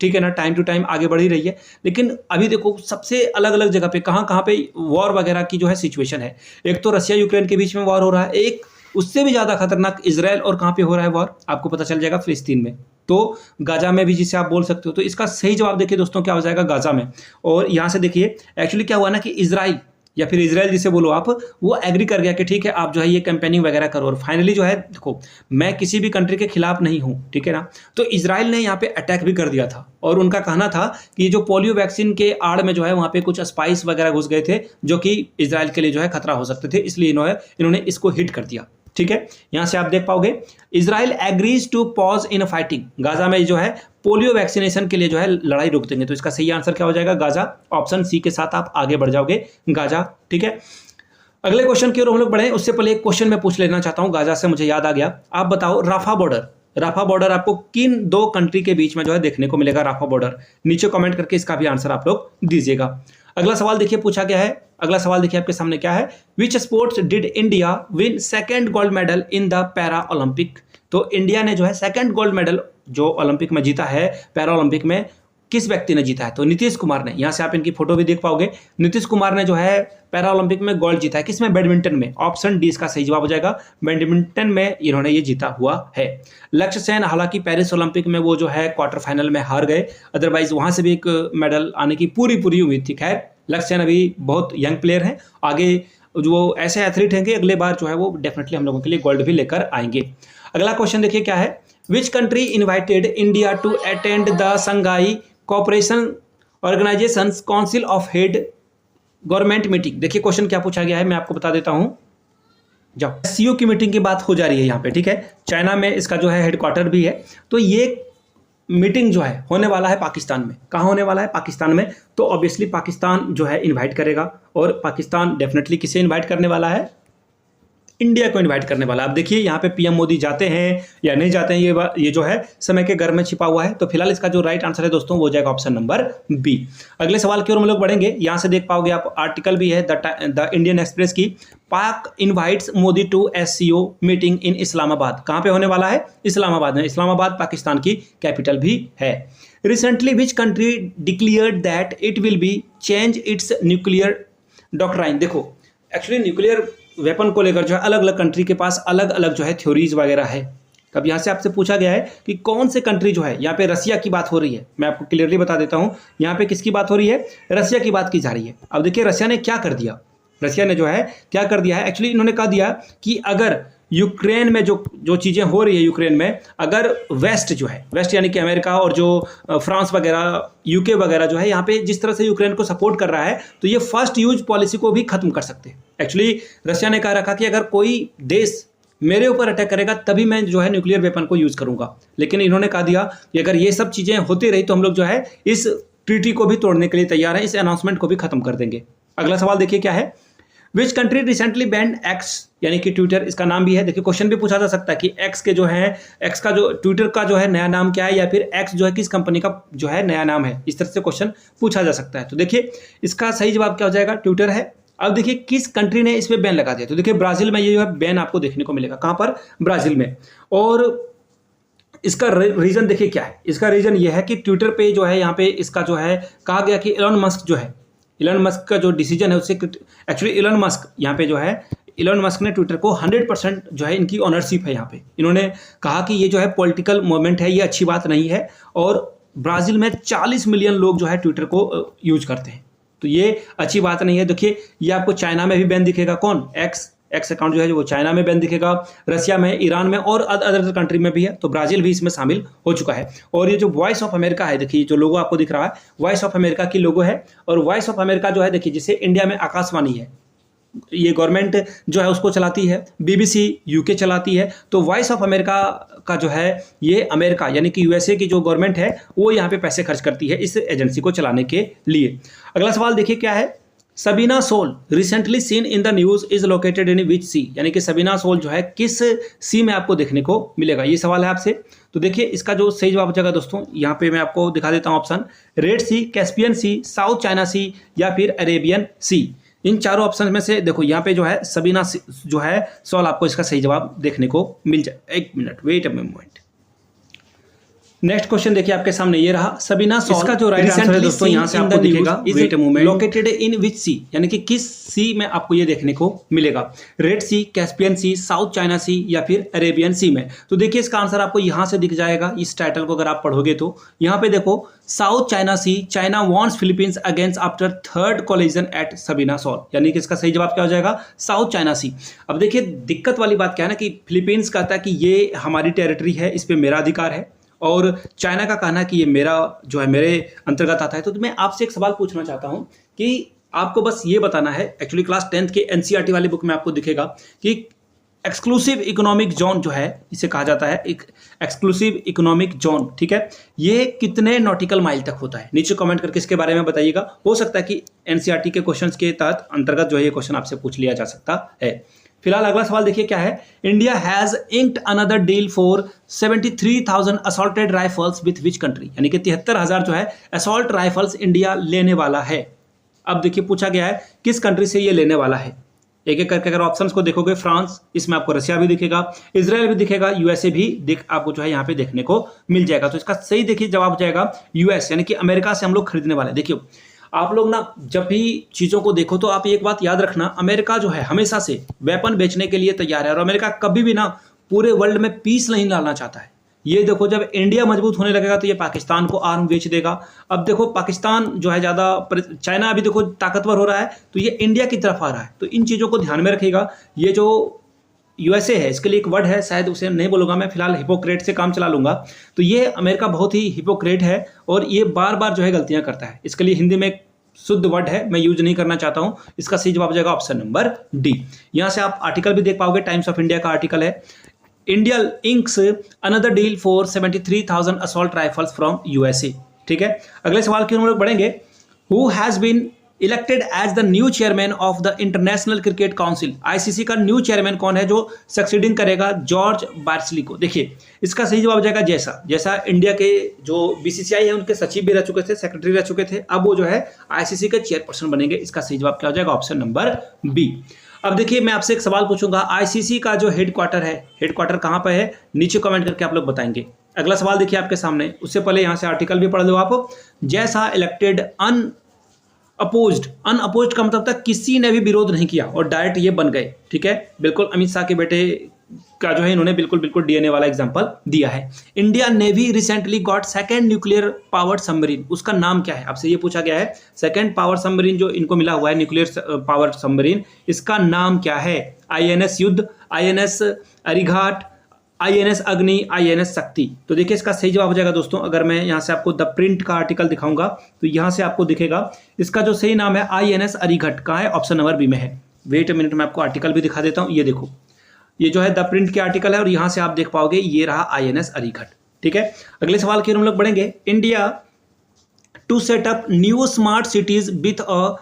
ठीक है ना, टाइम टू टाइम आगे बढ़ ही रही है। लेकिन अभी देखो सबसे अलग अलग जगह पे कहाँ पे वॉर वगैरह की जो है सिचुएशन है। एक तो रशिया यूक्रेन के बीच में वॉर हो रहा है, एक उससे भी ज़्यादा खतरनाक इजराइल और कहाँ पे हो रहा है वॉर, आपको पता चल जाएगा फिलिस्तीन में। तो गाजा में भी जिसे आप बोल सकते हो। तो इसका सही जवाब देखिए दोस्तों क्या हो जाएगा, गाजा में। और यहाँ से देखिए एक्चुअली क्या हुआ ना कि इजराइल या फिर इजराइल जिसे बोलो आप, वो एग्री कर गया कि ठीक है आप जो है ये कैंपेनिंग वगैरह करो। और फाइनली जो है देखो मैं किसी भी कंट्री के खिलाफ नहीं हूँ, ठीक है ना। तो इजराइल ने यहाँ पे अटैक भी कर दिया था और उनका कहना था कि जो पोलियो वैक्सीन के आड़ में जो है वहाँ पे कुछ स्पाइस वगैरह घुस गए थे जो कि इजराइल के लिए जो है खतरा हो सकते थे, इसलिए इन्होंने इसको हिट कर दिया, ठीक है। यहां से आप देख पाओगे Israel agrees to pause in fighting. Gaza में जो है पोलियो वैक्सीनेशन के लिए जो है लड़ाई रोक देंगे। तो इसका सही आंसर क्या हो जाएगा, गाजा। ऑप्शन सी के साथ आप आगे बढ़ जाओगे, गाजा, ठीक है। अगले क्वेश्चन की ओर हम लोग बढ़े, उससे पहले एक क्वेश्चन मैं पूछ लेना चाहता हूं गाजा से, मुझे याद आ गया। आप बताओ राफा बॉर्डर आपको किन 2 कंट्री के बीच में जो है देखने को मिलेगा। राफा बॉर्डर नीचे कमेंट करके इसका भी आंसर आप लोग दीजिएगा। अगला सवाल देखिए पूछा गया है। अगला सवाल देखिए आपके सामने क्या है, विच sports did India win 2nd gold medal in the para Olympic. तो इंडिया ने जो है 2nd गोल्ड मेडल जो ओलंपिक में जीता है, पैरा ओलंपिक में, किस व्यक्ति ने जीता है। तो नीतीश कुमार ने। यहाँ से आप इनकी फोटो भी देख पाओगे। नीतीश कुमार ने जो है पैरा ओलंपिक में गोल्ड जीता है। किसमें, बैडमिंटन में। ऑप्शन डी इसका सही जवाब हो जाएगा, बैडमिंटन में इन्होंने ये जीता हुआ है। लक्ष्य सेन हालांकि पेरिस ओलंपिक में वो जो है क्वार्टर फाइनल में हार गए, अदरवाइज वहां से भी एक मेडल आने की पूरी उम्मीद थी। खैर लक्ष्य सेन अभी बहुत यंग प्लेयर हैं, आगे जो ऐसे एथलीट हैं कि अगले बार जो है वो डेफिनेटली हम लोगों के लिए गोल्ड भी लेकर आएंगे। अगला क्वेश्चन देखिए क्या है, which country invited India to attend the Shanghai Cooperation Organisation Council of Head Government meeting. देखिए क्वेश्चन क्या पूछा गया है, मैं आपको बता देता हूं। जाओ, एससीओ की मीटिंग की बात हो जा रही है यहाँ पे, ठीक है। चाइना में इसका जो है हेडक्वार्टर भी है। तो ये मीटिंग जो है होने वाला है पाकिस्तान में। कहाँ होने वाला है, पाकिस्तान में। तो ऑब्वियसली पाकिस्तान जो है इन्वाइट करेगा, और पाकिस्तान डेफिनेटली किसे इन्वाइट करने वाला है, इंडिया को इन्वाइट करने वाला। अब देखिए यहाँ पे पीएम मोदी जाते हैं या नहीं जाते हैं, ये जो है समय के घर में छिपा हुआ है। तो फिलहाल इसका जो राइट आंसर है दोस्तों वो हो जाएगा ऑप्शन नंबर बी। अगले सवाल की ओर हम लोग बढ़ेंगे। यहाँ से देख पाओगे आप, आर्टिकल भी है द इंडियन एक्सप्रेस की, Pak invites Modi to SCO meeting in Islamabad. कहाँ पे होने वाला है, इस्लामाबाद में। इस्लामाबाद पाकिस्तान की कैपिटल भी है। Recently which country declared that it will be change it's nuclear doctrine. देखो एक्चुअली न्यूक्लियर वेपन को लेकर जो है अलग अलग कंट्री के पास अलग अलग जो है थ्योरीज वगैरह है। अब यहाँ से आपसे पूछा गया है कि कौन से कंट्री जो है, यहाँ पे रसिया की बात हो रही है। मैं आपको क्लियरली बता देता हूँ यहाँ पे किसकी बात हो रही है, रसिया की बात की जा रही है। अब देखिए रसिया ने क्या कर दिया, रशिया ने जो है क्या कर दिया है, एक्चुअली इन्होंने कहा दिया कि अगर यूक्रेन में जो चीज़ें हो रही है यूक्रेन में, अगर वेस्ट जो है, वेस्ट यानी कि अमेरिका और जो फ्रांस वगैरह यूके वगैरह जो है यहाँ पे जिस तरह से यूक्रेन को सपोर्ट कर रहा है, तो ये फर्स्ट यूज पॉलिसी को भी खत्म कर सकते हैं। एक्चुअली रशिया ने कहा रखा कि अगर कोई देश मेरे ऊपर अटैक करेगा तभी मैं जो है न्यूक्लियर वेपन को यूज़ करूंगा, लेकिन इन्होंने कहा दिया कि अगर ये सब चीज़ें होती रही तो हम लोग जो है इस ट्रीटी को भी तोड़ने के लिए तैयार हैं, इस अनाउंसमेंट को भी खत्म कर देंगे। अगला सवाल देखिए क्या है, which country recently band x यानी कि ट्विटर, इसका नाम भी है। देखिए क्वेश्चन भी पूछा जा सकता है कि एक्स के जो है, एक्स का जो ट्विटर का जो है नया नाम क्या है, या फिर एक्स जो है किस कंपनी का जो है नया नाम है, इस तरह से क्वेश्चन पूछा जा सकता है। तो देखिए इसका सही जवाब क्या हो जाएगा, ट्विटर है। अब देखिए किस कंट्री ने इस पर बैन लगा दिया, तो देखिए ब्राजील में ये जो है बैन आपको देखने को मिलेगा। कहाँ पर, ब्राजील में। और इसका रीजन देखिए क्या है, इसका रीजन ये है कि ट्विटर पे जो है यहाँ पे इसका जो है कहा गया कि इलॉन मस्क जो है, इलॉन मस्क का जो डिसीजन है उससे, एक्चुअली इलॉन मस्क यहाँ पे जो है, इलॉन मस्क ने ट्विटर को 100% जो है इनकी ऑनरशिप है यहाँ पे। इन्होंने कहा कि ये जो है पॉलिटिकल मूवमेंट है, ये अच्छी बात नहीं है, और ब्राज़ील में 40 मिलियन लोग जो है ट्विटर को यूज करते हैं, तो ये अच्छी बात नहीं है। देखिए ये आपको चाइना में भी बैन दिखेगा, कौन, एक्स अकाउंट जो है वो चाइना में बैन दिखेगा, रशिया में, ईरान में और अदर कंट्री में भी है, तो ब्राज़ील भी इसमें शामिल हो चुका है। और ये जो वॉइस ऑफ अमेरिका है, देखिए जो लोगो आपको दिख रहा है, वॉइस ऑफ अमेरिका की लोगो है। और वॉइस ऑफ अमेरिका जो है देखिए, जैसे इंडिया में आकाशवाणी है, ये गवर्नमेंट जो है उसको चलाती है, बीबीसी यूके चलाती है, तो वॉइस ऑफ अमेरिका का जो है ये अमेरिका यानी कि यूएसए की जो गवर्नमेंट है वो यहाँ पे पैसे खर्च करती है इस एजेंसी को चलाने के लिए। अगला सवाल देखिए क्या है, Sabina shoal recently seen in the news is located in which sea, यानी कि सबीना सोल जो है किस सी में आपको देखने को मिलेगा, ये सवाल है आपसे। तो देखिए इसका जो सही जवाब हो जाएगा दोस्तों, यहाँ पे मैं आपको दिखा देता हूँ ऑप्शन, रेड सी, कैस्पियन सी, साउथ चाइना सी या फिर अरेबियन सी। इन चारों ऑप्शन में से देखो यहाँ पे जो है सबीना जो है सोल आपको इसका सही जवाब देखने को मिल जाए। एक minute, wait a moment. Next question देखिए आपके सामने ये रहा, सबीना सोल, इसका जो राइट आंसर है दोस्तों यहाँ से आपको दिखेगा, wait a moment, located in which sea, यानी कि किस सी में आपको ये देखने को मिलेगा, रेड सी, कैस्पियन सी, साउथ चाइना सी या फिर अरेबियन सी में। तो देखिए इसका आंसर आपको यहाँ से दिख जाएगा, इस टाइटल को अगर आप पढ़ोगे तो यहाँ पे देखो, south China sea, China wants Philippines against after third collision at Sabina shoal, यानी कि इसका सही जवाब क्या हो जाएगा, साउथ चाइना सी। अब देखिए दिक्कत वाली बात क्या है ना कि फिलीपींस कहता है कि ये हमारी टेरिटरी है, इस पर मेरा अधिकार है, और चाइना का कहना है कि ये मेरा जो है मेरे अंतर्गत आता है। तो मैं आपसे एक सवाल पूछना चाहता हूं कि आपको बस ये बताना है, एक्चुअली क्लास 10th के एनसीईआरटी वाली बुक में आपको दिखेगा कि एक्सक्लूसिव इकोनॉमिक जोन जो है, इसे कहा जाता है एक एक्सक्लूसिव इकोनॉमिक जोन, ठीक है, ये कितने नॉटिकल माइल तक होता है, नीचे कमेंट करके इसके बारे में बताइएगा। हो सकता है कि एनसीईआरटी के क्वेश्चंस के तहत अंतर्गत जो है ये क्वेश्चन आपसे पूछ लिया जा सकता है। फिलहाल अगला सवाल देखिए क्या है, India has inked another deal for 73,000 assaulted rifles with which country, यानी कि 73,000 जो है असॉल्ट राइफल्स इंडिया लेने वाला है। अब देखिए पूछा गया है किस कंट्री से ये लेने वाला है, एक एक करके अगर ऑप्शंस को देखोगे, फ्रांस, इसमें आपको रशिया भी दिखेगा, इजराइल भी दिखेगा, यूएसए भी आपको जो है यहाँ पे देखने को मिल जाएगा। तो इसका सही देखिए जवाब हो जाएगा यूएस, यानी कि अमेरिका से हम लोग खरीदने वाले। देखिए आप लोग ना जब भी चीज़ों को देखो तो आप एक बात याद रखना, अमेरिका जो है हमेशा से वेपन बेचने के लिए तैयार है, और अमेरिका कभी भी ना पूरे वर्ल्ड में पीस नहीं डालना चाहता है। ये देखो जब इंडिया मजबूत होने लगेगा तो ये पाकिस्तान को आर्म बेच देगा। अब देखो पाकिस्तान जो है ज़्यादा, चाइना अभी देखो ताकतवर हो रहा है, तो ये इंडिया की तरफ आ रहा है। तो इन चीज़ों को ध्यान में रखिएगा। ये जो यूएसए है, इसके लिए एक वर्ड है, शायद उसे नहीं बोलूँगा मैं, फिलहाल हिपोक्रेट से काम चला लूँगा। तो ये अमेरिका बहुत ही हिपोक्रेट है और ये बार बार जो है गलतियाँ करता है। इसके लिए हिंदी में एक शुद्ध वर्ड है, मैं यूज नहीं करना चाहता हूँ। इसका सही जवाब हो जाएगा ऑप्शन नंबर डी। यहाँ से आप आर्टिकल भी देख पाओगे, टाइम्स ऑफ इंडिया का आर्टिकल है, India inks another deal for 73,000 assault rifles from USA. ठीक है, अगले सवाल की हम लोग बढ़ेंगे। Who has been elected as the new chairman of the International Cricket Council, ICC का न्यू चेयरमैन कौन है जो सक्सीडिंग करेगा जॉर्ज बार्सली को? देखिए इसका सही जवाब हो जाएगा जैसा इंडिया के जो बीसीसीआई है उनके सचिव भी रह चुके थे, सेक्रेटरी रह चुके थे, अब वो जो है आईसीसी के चेयरपर्सन बनेंगे। इसका सही जवाब क्या हो जाएगा? Option number B. अब देखिए मैं आपसे एक सवाल पूछूंगा, आईसीसी का जो हेडक्वार्टर है, हेडक्वार्टर कहाँ पर है? नीचे कमेंट करके आप लोग बताएंगे। अगला सवाल देखिए आपके सामने, उससे पहले यहाँ से आर्टिकल भी पढ़ लो आप। जैसा इलेक्टेड अनअपोज्ड का मतलब था किसी ने भी विरोध नहीं किया और डायरेक्ट ये बन गए। ठीक है, बिल्कुल अमित शाह के बेटे का जो है इन्होंने बिल्कुल डीएनए वाला एग्जांपल दिया है। India navy recently got second nuclear powered submarine, उसका नाम क्या है? आपसे ये पूछा गया है, सेकंड पावर सबमरीन जो इनको मिला हुआ है न्यूक्लियर पावर सबमरीन, इसका नाम क्या है? आईएनएस युद्ध, आईएनएस अरिघाट, आईएनएस अग्नि, आईएनएस शक्ति। तो देखिए इसका सही जवाब हो जाएगा दोस्तों, अगर मैं यहाँ से आपको द प्रिंट का आर्टिकल दिखाऊंगा तो यहाँ से आपको दिखेगा इसका जो सही नाम है आईएनएस अरिघट। कहाँ है? ऑप्शन नंबर बी में है। वेट अ मिनट, मैं आपको आर्टिकल भी दिखा देता हूँ। ये देखो, ये जो है द प्रिंट के आर्टिकल है और यहाँ से आप देख पाओगे ये रहा आईएनएस अरिघट। ठीक है, अगले सवाल की ओर हम लोग बढ़ेंगे। India to set up new smart cities with a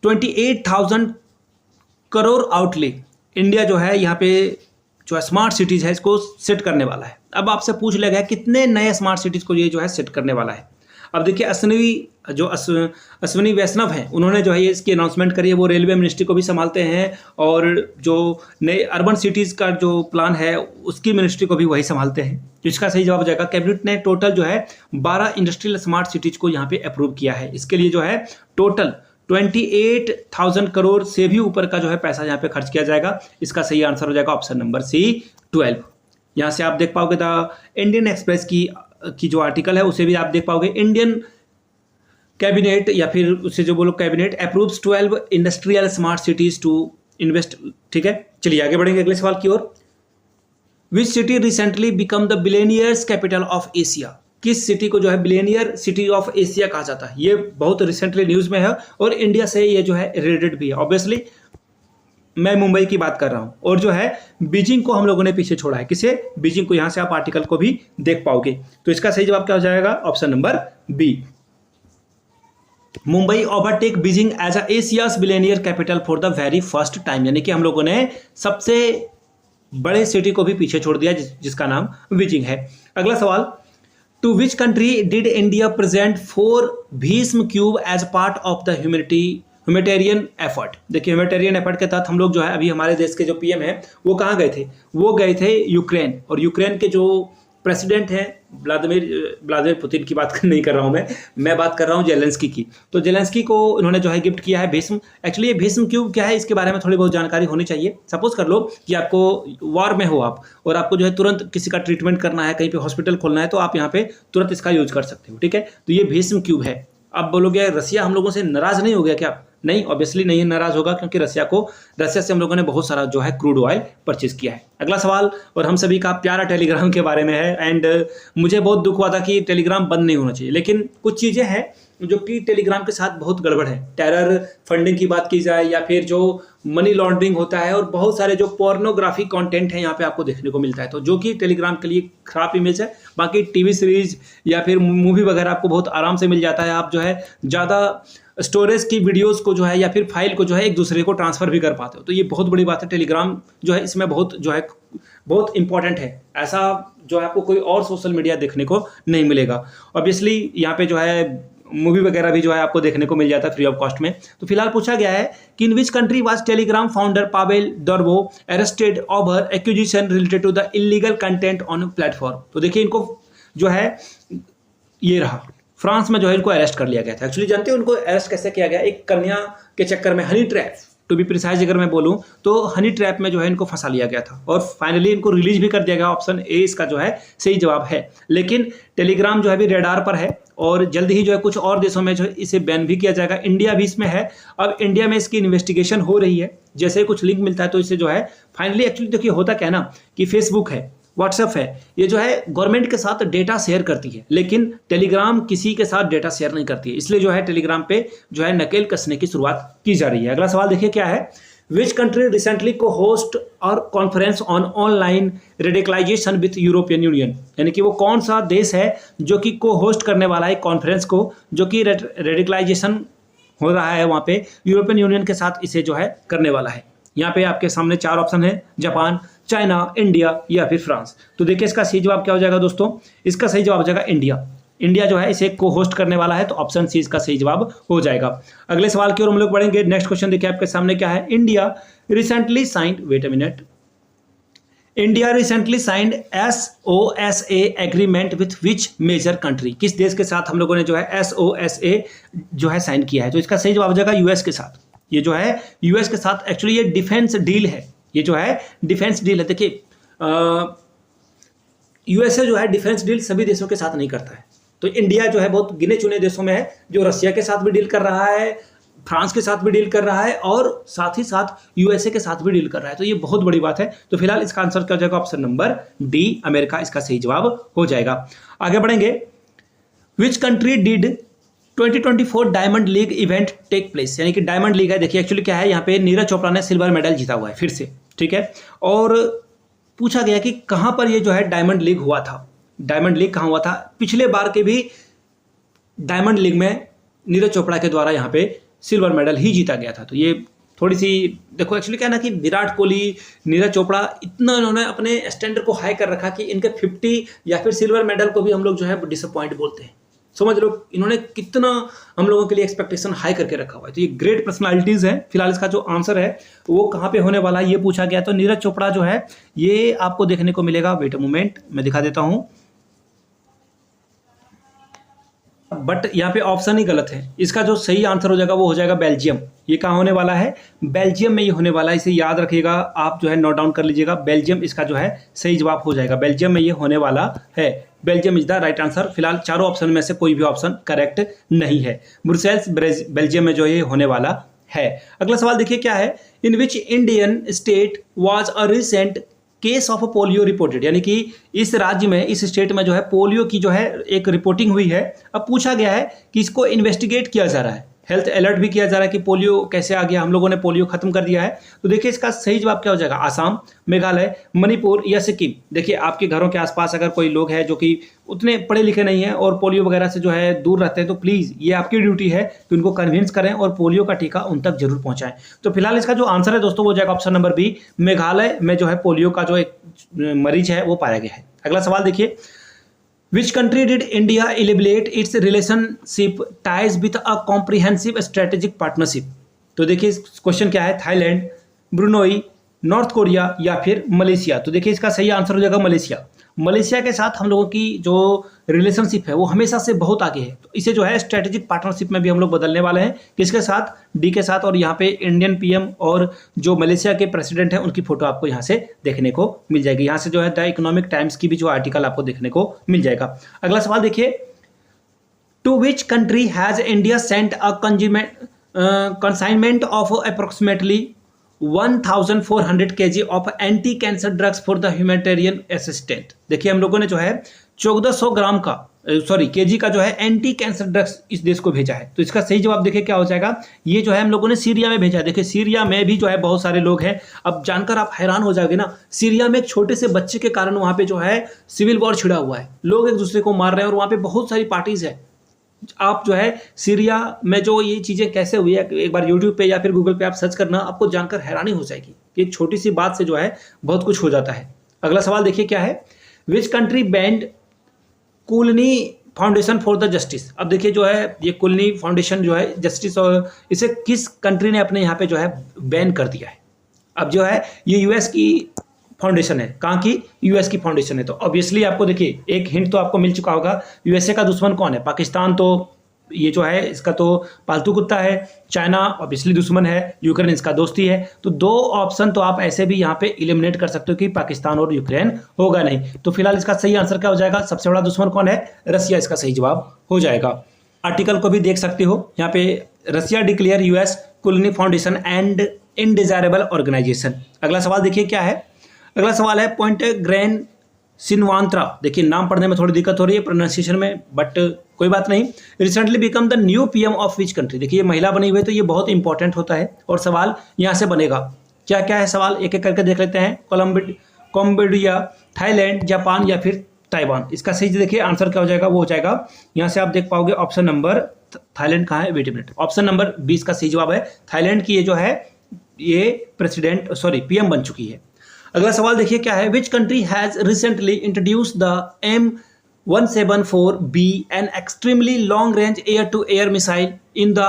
28,000 crore outlay. India जो है यहाँ पे जो है स्मार्ट सिटीज है इसको सेट करने वाला है। अब आपसे पूछ लिया गया कितने नए स्मार्ट सिटीज को ये जो है सेट करने वाला है। अब देखिए अश्विनी वैष्णव हैं, उन्होंने जो है ये इसकी अनाउंसमेंट करी है। वो रेलवे मिनिस्ट्री को भी संभालते हैं और जो नए अर्बन सिटीज़ का जो प्लान है उसकी मिनिस्ट्री को भी वही संभालते हैं। तो इसका सही जवाब हो जाएगा कैबिनेट ने टोटल जो है 12 इंडस्ट्रियल स्मार्ट सिटीज़ को यहाँ पे अप्रूव किया है। इसके लिए जो है टोटल 28,000 करोड़ से भी ऊपर का जो है पैसा यहाँ पे खर्च किया जाएगा। इसका सही आंसर हो जाएगा ऑप्शन नंबर सी 12। यहाँ से आप देख पाओगे द इंडियन एक्सप्रेस की जो आर्टिकल है उसे भी आप देख पाओगे। इंडियन कैबिनेट या फिर उससे जो बोलो cabinet approves 12 industrial smart cities to invest. ठीक है, चलिए आगे बढ़ेंगे अगले सवाल की ओर। Which city recently become the billionaires capital of Asia? किस सिटी को जो है बिलियनियर सिटी ऑफ एशिया कहा जाता है? ये बहुत रिसेंटली न्यूज में है और इंडिया से ये जो है रिलेटेड भी है। ऑब्वियसली मैं मुंबई की बात कर रहा हूं और जो है बीजिंग को हम लोगों ने पीछे छोड़ा है। किसे? बीजिंग को। यहां से आप आर्टिकल को भी देख पाओगे। तो इसका सही जवाब क्या हो जाएगा? Option number B. Mumbai overtake Beijing as a Asia's billionaire capital for the very first time, यानी कि हम लोगों ने सबसे बड़े सिटी को भी पीछे छोड़ दिया जिसका नाम बीजिंग है। अगला सवाल, to which country did India present 4 Bhishma cube as part of the humanitarian effort? देखिए ह्यूमैनिटेरियन एफर्ट के तहत हम लोग जो है अभी हमारे देश के जो पीएम है वो कहाँ गए थे? वो गए थे यूक्रेन। और यूक्रेन के जो प्रेसिडेंट हैं व्लादिमीर पुतिन की बात नहीं कर रहा हूँ मैं बात कर रहा हूँ जेलेंस्की की। तो जेलेंस्की को उन्होंने जो है गिफ्ट किया है भीष्म। एक्चुअली ये भीष्म क्यूब क्या है इसके बारे में थोड़ी बहुत जानकारी होनी चाहिए। सपोज कर लो कि आपको वॉर में हो आप और आपको जो है तुरंत किसी का ट्रीटमेंट करना है, कहीं पे हॉस्पिटल खोलना है, तो आप यहाँ पे तुरंत इसका यूज कर सकते हो। ठीक है, तो ये भीष्म क्यूब है। अब बोलोगे रसिया हम लोगों से नाराज नहीं हो गया क्या? नहीं, ऑब्वियसली नहीं नाराज होगा, क्योंकि रसिया से हम लोगों ने बहुत सारा जो है क्रूड ऑयल परचेज किया है। अगला सवाल और हम सभी का प्यारा टेलीग्राम के बारे में है। एंड मुझे बहुत दुख हुआ था कि टेलीग्राम बंद नहीं होना चाहिए, लेकिन कुछ चीज़ें हैं जो कि टेलीग्राम के साथ बहुत गड़बड़ है। टेरर फंडिंग की बात की जाए या फिर जो मनी लॉन्ड्रिंग होता है और बहुत सारे जो पोर्नोग्राफी कंटेंट है यहाँ पे आपको देखने को मिलता है, तो जो कि टेलीग्राम के लिए खराब इमेज है। बाकी टीवी सीरीज या फिर मूवी वगैरह आपको बहुत आराम से मिल जाता है। आप जो है ज़्यादा स्टोरेज की वीडियोस को जो है या फिर फाइल को जो है एक दूसरे को ट्रांसफ़र भी कर पाते हो। तो ये बहुत बड़ी बात है। टेलीग्राम जो है इसमें बहुत इंपॉर्टेंट है। ऐसा जो है आपको कोई और सोशल मीडिया देखने को नहीं मिलेगा। ऑब्वियसली यहाँ पे जो है मूवी वगैरह भी जो है आपको देखने को मिल जाता है फ्री ऑफ कॉस्ट में। तो फिलहाल पूछा गया है कि in which country was Telegram founder Pavel Durov arrested over accusation related to the illegal content on platform? तो देखिए इनको जो है ये रहा, फ्रांस में जो है इनको अरेस्ट कर लिया गया था। एक्चुअली जानते हैं उनको अरेस्ट कैसे किया गया? एक कन्या के चक्कर में, honey trap to be precise अगर मैं बोलूं तो हनी ट्रैप में जो है इनको फंसा लिया गया था और फाइनली इनको रिलीज भी कर दिया गया। ऑप्शन ए इसका जो है सही जवाब है। लेकिन टेलीग्राम जो है अभी रेडार पर है और जल्द ही जो है कुछ और देशों में जो है इसे बैन भी किया जाएगा। इंडिया भी इसमें है। अब इंडिया में इसकी इन्वेस्टिगेशन हो रही है। जैसे ही कुछ लिंक मिलता है तो इसे जो है फाइनली, एक्चुअली देखिए होता क्या है ना कि फेसबुक है, व्हाट्सएप है, ये जो है गवर्नमेंट के साथ डेटा शेयर करती है, लेकिन टेलीग्राम किसी के साथ डेटा शेयर नहीं करती है। इसलिए जो है टेलीग्राम पे जो है नकेल कसने की शुरुआत की जा रही है। अगला सवाल देखिए क्या है, which country recently cohost और conference on online radicalisation with European Union? यानी कि वो कौन सा देश है जो कि को होस्ट करने वाला है कॉन्फ्रेंस को, जो कि रेडिकलाइजेशन हो रहा है वहाँ पे यूरोपियन यूनियन के साथ इसे जो है करने वाला है। यहाँ पे आपके सामने 4 ऑप्शन है, जापान, चाइना, इंडिया या फिर फ्रांस। तो देखिए इसका सही जवाब क्या हो जाएगा दोस्तों? इसका सही जवाब हो जाएगा इंडिया। इंडिया जो है इसे को होस्ट करने वाला है, तो ऑप्शन सी इसका सही जवाब हो जाएगा। अगले सवाल की ओर हम लोग बढ़ेंगे। नेक्स्ट क्वेश्चन देखिए आपके सामने क्या है, India recently signed, wait a minute, India recently signed SOSA agreement with which major country? किस देश के साथ हम लोगों ने जो है SOSA जो है साइन किया है? तो इसका सही जवाब हो जाएगा यूएस के साथ। ये जो है यूएस के साथ, एक्चुअली ये डिफेंस डील है। ये जो है डिफेंस डील है। देखिए यूएसए जो है डिफेंस डील सभी देशों के साथ नहीं करता है, तो इंडिया जो है बहुत गिने चुने देशों में है जो रशिया के साथ भी डील कर रहा है, फ्रांस के साथ भी डील कर रहा है और साथ ही साथ यूएसए के साथ भी डील कर रहा है। तो ये बहुत बड़ी बात है। तो फिलहाल इसका आंसर क्या हो जाएगा? ऑप्शन नंबर डी, अमेरिका इसका सही जवाब हो जाएगा। आगे बढ़ेंगे। Which country did 2024 diamond league event take place, यानी कि डायमंड लीग है। देखिए एक्चुअली क्या है, यहाँ पे नीरज चोपड़ा ने सिल्वर मेडल जीता हुआ है फिर से, ठीक है। और पूछा गया कि कहाँ पर ये जो है डायमंड लीग हुआ था, डायमंड लीग कहाँ हुआ था? पिछले बार के भी डायमंड लीग में नीरज चोपड़ा के द्वारा यहाँ पे सिल्वर मेडल ही जीता गया था। तो ये थोड़ी सी देखो, एक्चुअली क्या है ना कि विराट कोहली, नीरज चोपड़ा इतना इन्होंने अपने स्टैंडर्ड को हाई कर रखा कि इनके 50 या फिर सिल्वर मेडल को भी हम लोग जो है डिसअपॉइंट बोलते हैं। समझ लो इन्होंने कितना हम लोगों के लिए एक्सपेक्टेशन हाई करके रखा हुआ है। तो ये ग्रेट पर्सनालिटीज है। फिलहाल इसका जो आंसर है वो कहाँ पे होने वाला है ये पूछा गया। तो नीरज चोपड़ा जो है ये आपको देखने को मिलेगा, वेट अ मोमेंट मैं दिखा देता हूँ, बट यहाँ पे ऑप्शन ही गलत है। इसका जो सही आंसर हो जाएगा वो हो जाएगा बेल्जियम। ये कहाँ होने वाला है? बेल्जियम में ये होने वाला है। इसे याद रखिएगा, आप जो है नोट डाउन कर लीजिएगा। बेल्जियम इसका जो है सही जवाब हो जाएगा। बेल्जियम में ये होने वाला है। Belgium is the right answer. फिलहाल चारों ऑप्शन में से कोई भी ऑप्शन करेक्ट नहीं है। ब्रुसेल्स बेल्जियम में जो ये होने वाला है। अगला सवाल देखिए क्या है, in which Indian state was a recent case of polio reported, यानी कि इस राज्य में, इस स्टेट में जो है पोलियो की जो है एक रिपोर्टिंग हुई है। अब पूछा गया है कि इसको इन्वेस्टिगेट किया जा रहा है, हेल्थ अलर्ट भी किया जा रहा है कि पोलियो कैसे आ गया, हम लोगों ने पोलियो खत्म कर दिया है। तो देखिए इसका सही जवाब क्या हो जाएगा? आसाम, मेघालय, मणिपुर या सिक्किम। देखिए आपके घरों के आसपास अगर कोई लोग हैं जो कि उतने पढ़े लिखे नहीं हैं और पोलियो वगैरह से जो है दूर रहते हैं, तो प्लीज़ ये आपकी ड्यूटी है कि उनको कन्विंस करें और पोलियो का टीका उन तक जरूर पहुंचाएं। तो फिलहाल इसका जो आंसर है दोस्तों वो हो जाएगा ऑप्शन नंबर बी, मेघालय में जो है पोलियो का जो एक मरीज है वो पाया गया है। अगला सवाल देखिए, Which country did India elaborate its relationship ties with a comprehensive strategic partnership? तो देखिए क्वेश्चन क्या है, थाईलैंड, ब्रुनोई, नॉर्थ कोरिया या फिर मलेशिया। तो देखिए इसका सही आंसर हो जाएगा मलेशिया। मलेशिया के साथ हम लोगों की जो रिलेशनशिप है वो हमेशा से बहुत आगे है। तो इसे जो है स्ट्रेटेजिक पार्टनरशिप में भी हम लोग बदलने वाले हैं, किसके साथ? डी के साथ। और यहाँ पे इंडियन पीएम और जो मलेशिया के प्रेसिडेंट हैं उनकी फोटो आपको यहाँ से देखने को मिल जाएगी। यहाँ से जो है द इकोनॉमिक टाइम्स की भी जो आर्टिकल आपको देखने को मिल जाएगा। अगला सवाल देखिए, to which country has India sent a consignment of approximately 1400 kg of anti cancer drugs for the humanitarian assistant. देखिए हम लोगों ने जो है 1400 ग्राम का केजी का जो है एंटी कैंसर ड्रग्स इस देश को भेजा है। तो इसका सही जवाब देखिए क्या हो जाएगा, ये जो है हम लोगों ने सीरिया में भेजा है। देखिए सीरिया में भी जो है बहुत सारे लोग हैं। अब जानकर आप हैरान हो जाओगे ना, सीरिया में एक छोटे से बच्चे के कारण वहाँ पे जो है सिविल वॉर छिड़ा हुआ है, लोग एक दूसरे को मार रहे हैं और वहाँ पे बहुत सारी पार्टीज है। आप जो है सीरिया में जो ये चीज़ें कैसे हुई है, एक बार यूट्यूब पे या फिर गूगल पे आप सर्च करना, आपको जानकर हैरानी हो जाएगी कि एक छोटी सी बात से जो है बहुत कुछ हो जाता है। अगला सवाल देखिए क्या है, which country banned Clooney foundation for the justice. अब देखिए जो है ये कुलनी फाउंडेशन जो है जस्टिस, और इसे किस कंट्री ने अपने यहाँ पे जो है बैन कर दिया है। अब जो है ये यूएस की फाउंडेशन है। कहाँ की? यूएस की फाउंडेशन है। तो ऑब्वियसली आपको देखिए एक हिंट तो आपको मिल चुका होगा, यूएसए का दुश्मन कौन है? पाकिस्तान। तो ये जो है इसका तो पालतू कुत्ता है। चाइना ऑब्वियसली दुश्मन है, यूक्रेन इसका दोस्ती है। तो दो ऑप्शन तो आप ऐसे भी यहाँ पे इलिमिनेट कर सकते हो कि पाकिस्तान और यूक्रेन होगा नहीं। तो फिलहाल इसका सही आंसर क्या हो जाएगा? सबसे बड़ा दुश्मन कौन है? रसिया इसका सही जवाब हो जाएगा। आर्टिकल को भी देख सकते हो यहाँ पे, Russia declare US Clooney foundation and undesirable organisation. अगला सवाल देखिए क्या है, अगला सवाल है पॉइंट ग्रैंड सिनवांत्रा। देखिए नाम पढ़ने में थोड़ी दिक्कत हो रही है प्रोनाउंसिएशन में, बट कोई बात नहीं। Recently become the new PM of which country. देखिए ये महिला बनी हुई है तो ये बहुत इंपॉर्टेंट होता है और सवाल यहाँ से बनेगा। क्या क्या है सवाल, एक एक करके देख लेते हैं। कॉम्बोडिया, थाईलैंड, जापान या फिर ताइवान। इसका सही देखिए आंसर क्या हो जाएगा, वो हो जाएगा यहाँ से आप देख पाओगे ऑप्शन नंबर, थाईलैंड कहाँ है, वेट मिनट, ऑप्शन नंबर 20 का सही जवाब है। थाईलैंड की ये जो है ये पीएम बन चुकी है। अगला सवाल देखिए क्या है, which country has recently introduce the M174B an extremely long range air to air missile in the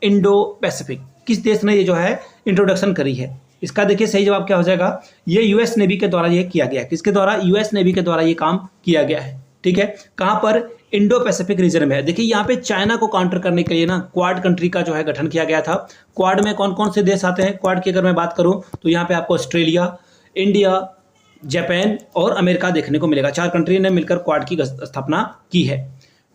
Indo Pacific. किस देश ने ये जो है इंट्रोडक्शन करी है? इसका देखिए सही जवाब क्या हो जाएगा, ये यूएस नेवी के द्वारा ये किया गया है। किसके द्वारा? यूएस नेवी के द्वारा ये काम किया गया है। ठीक है, कहाँ पर, इंडो पैसिफिक रीजन में है। देखिए यहाँ पे चाइना को काउंटर करने के लिए ना क्वाड कंट्री का जो है गठन किया गया था। क्वाड में कौन कौन से देश आते हैं, क्वाड की अगर मैं बात करूं तो यहाँ पे आपको ऑस्ट्रेलिया, इंडिया, जापान और अमेरिका देखने को मिलेगा। 4 कंट्री ने मिलकर क्वाड की स्थापना की है।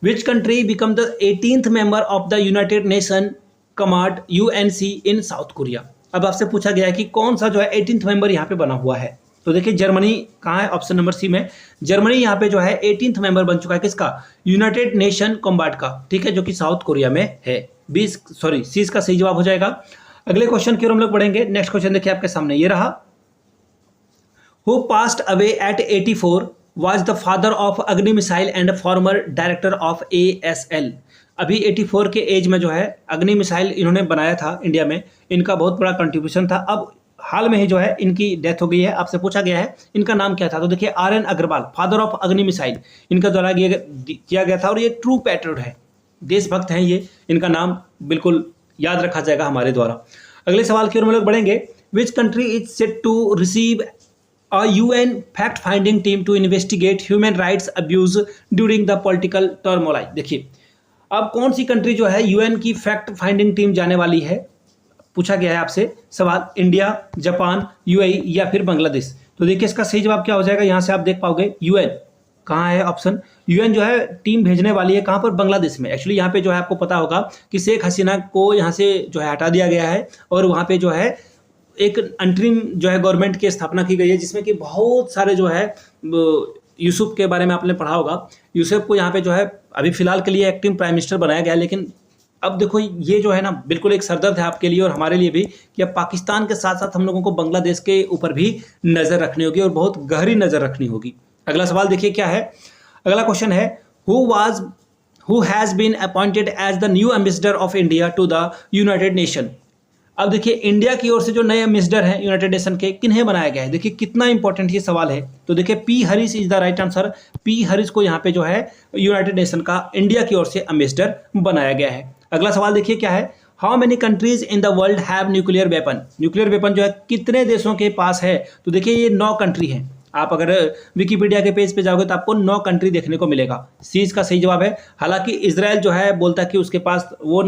Which country become the 18th member of the United nation command UNC in south Korea. अब आपसे पूछा गया है कि कौन सा जो है 18th मेंबर यहाँ पे बना हुआ है, तो देखिए जर्मनी कहाँ है, ऑप्शन नंबर सी में जर्मनी यहाँ पे जो है 18th मेंबर बन चुका है, किसका, यूनाइटेड नेशन कॉम्बैट का, ठीक है, जो कि साउथ कोरिया में है। सी इसका सही जवाब हो जाएगा। अगले क्वेश्चन की ओर हम लोग बढ़ेंगे। नेक्स्ट क्वेश्चन देखिए आपके सामने ये रहा। Who passed away at 84 was the father of अग्नि missile and farmer director of ASL। अभी 84 के एज में जो है अग्नि मिसाइल इन्होंने बनाया था इंडिया में, इनका बहुत बड़ा कंट्रीब्यूशन था। अब हाल में ही जो है इनकी डेथ हो गई है। आपसे पूछा गया है इनका नाम क्या था, तो देखिए RN अग्रवाल, फादर ऑफ अग्नि मिसाइल, इनका द्वारा किया गया था और ये ट्रू पैट्रियट है, देशभक्त हैं ये, इनका नाम बिल्कुल याद रखा जाएगा हमारे द्वारा। अगले सवाल की ओर हम लोग बढ़ेंगे। Which country is set to receive a UN fact-finding team to investigate human rights abuse during the political turmoil। देखिए अब कौन सी कंट्री जो है UN की फैक्ट फाइंडिंग टीम जाने वाली है, पूछा गया है आपसे सवाल। इंडिया, जापान, UAE या फिर बांग्लादेश। तो देखिए इसका सही जवाब क्या हो जाएगा, यहाँ से आप देख पाओगे UN कहाँ है ऑप्शन। UN जो है टीम भेजने वाली है कहाँ पर, बांग्लादेश में। एक्चुअली यहाँ पे जो है आपको पता होगा कि शेख हसीना को यहाँ से जो है हटा दिया गया है और वहाँ पे जो है एक अंतरिम जो है गवर्नमेंट की स्थापना की गई है, जिसमें कि बहुत सारे जो है यूसुफ के बारे में आपने पढ़ा होगा। यूसुफ को यहाँ पे जो है अभी फिलहाल के लिए एक्टिंग प्राइम मिनिस्टर बनाया गया है, लेकिन अब देखो ये जो है ना बिल्कुल एक सरदर्द है आपके लिए और हमारे लिए भी कि अब पाकिस्तान के साथ साथ हम लोगों को बांग्लादेश के ऊपर भी नज़र रखनी होगी और बहुत गहरी नज़र रखनी होगी। अगला सवाल देखिए क्या है। अगला क्वेश्चन है who has been appointed as the new ambassador of India to the United Nation. अब देखिए इंडिया की ओर से जो नए एम्बेसडर हैं यूनाइटेड नेशन के, किन्हें बनाया गया है। देखिए कितना इंपॉर्टेंट ये सवाल है। तो देखिए P Harish is the right answer. P Harish को यहाँ पे जो है यूनाइटेड नेशन का इंडिया की ओर से एम्बेसडर बनाया गया है। अगला सवाल देखिए क्या है। How many countries in the world have nuclear weapon. Nuclear weapon जो है कितने देशों के पास है, तो देखिए ये 9 कंट्री हैं। आप अगर विकिपीडिया के पेज पे जाओगे तो आपको 9 कंट्री देखने को मिलेगा। सी इसका सही जवाब है। हालांकि इजराइल जो है बोलता है कि उसके पास वो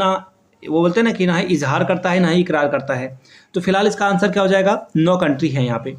बोलते हैं ना कि ना ही इजहार करता है ना ही इकरार करता है। तो फिलहाल इसका आंसर क्या हो जाएगा, 9 कंट्री है यहाँ पे।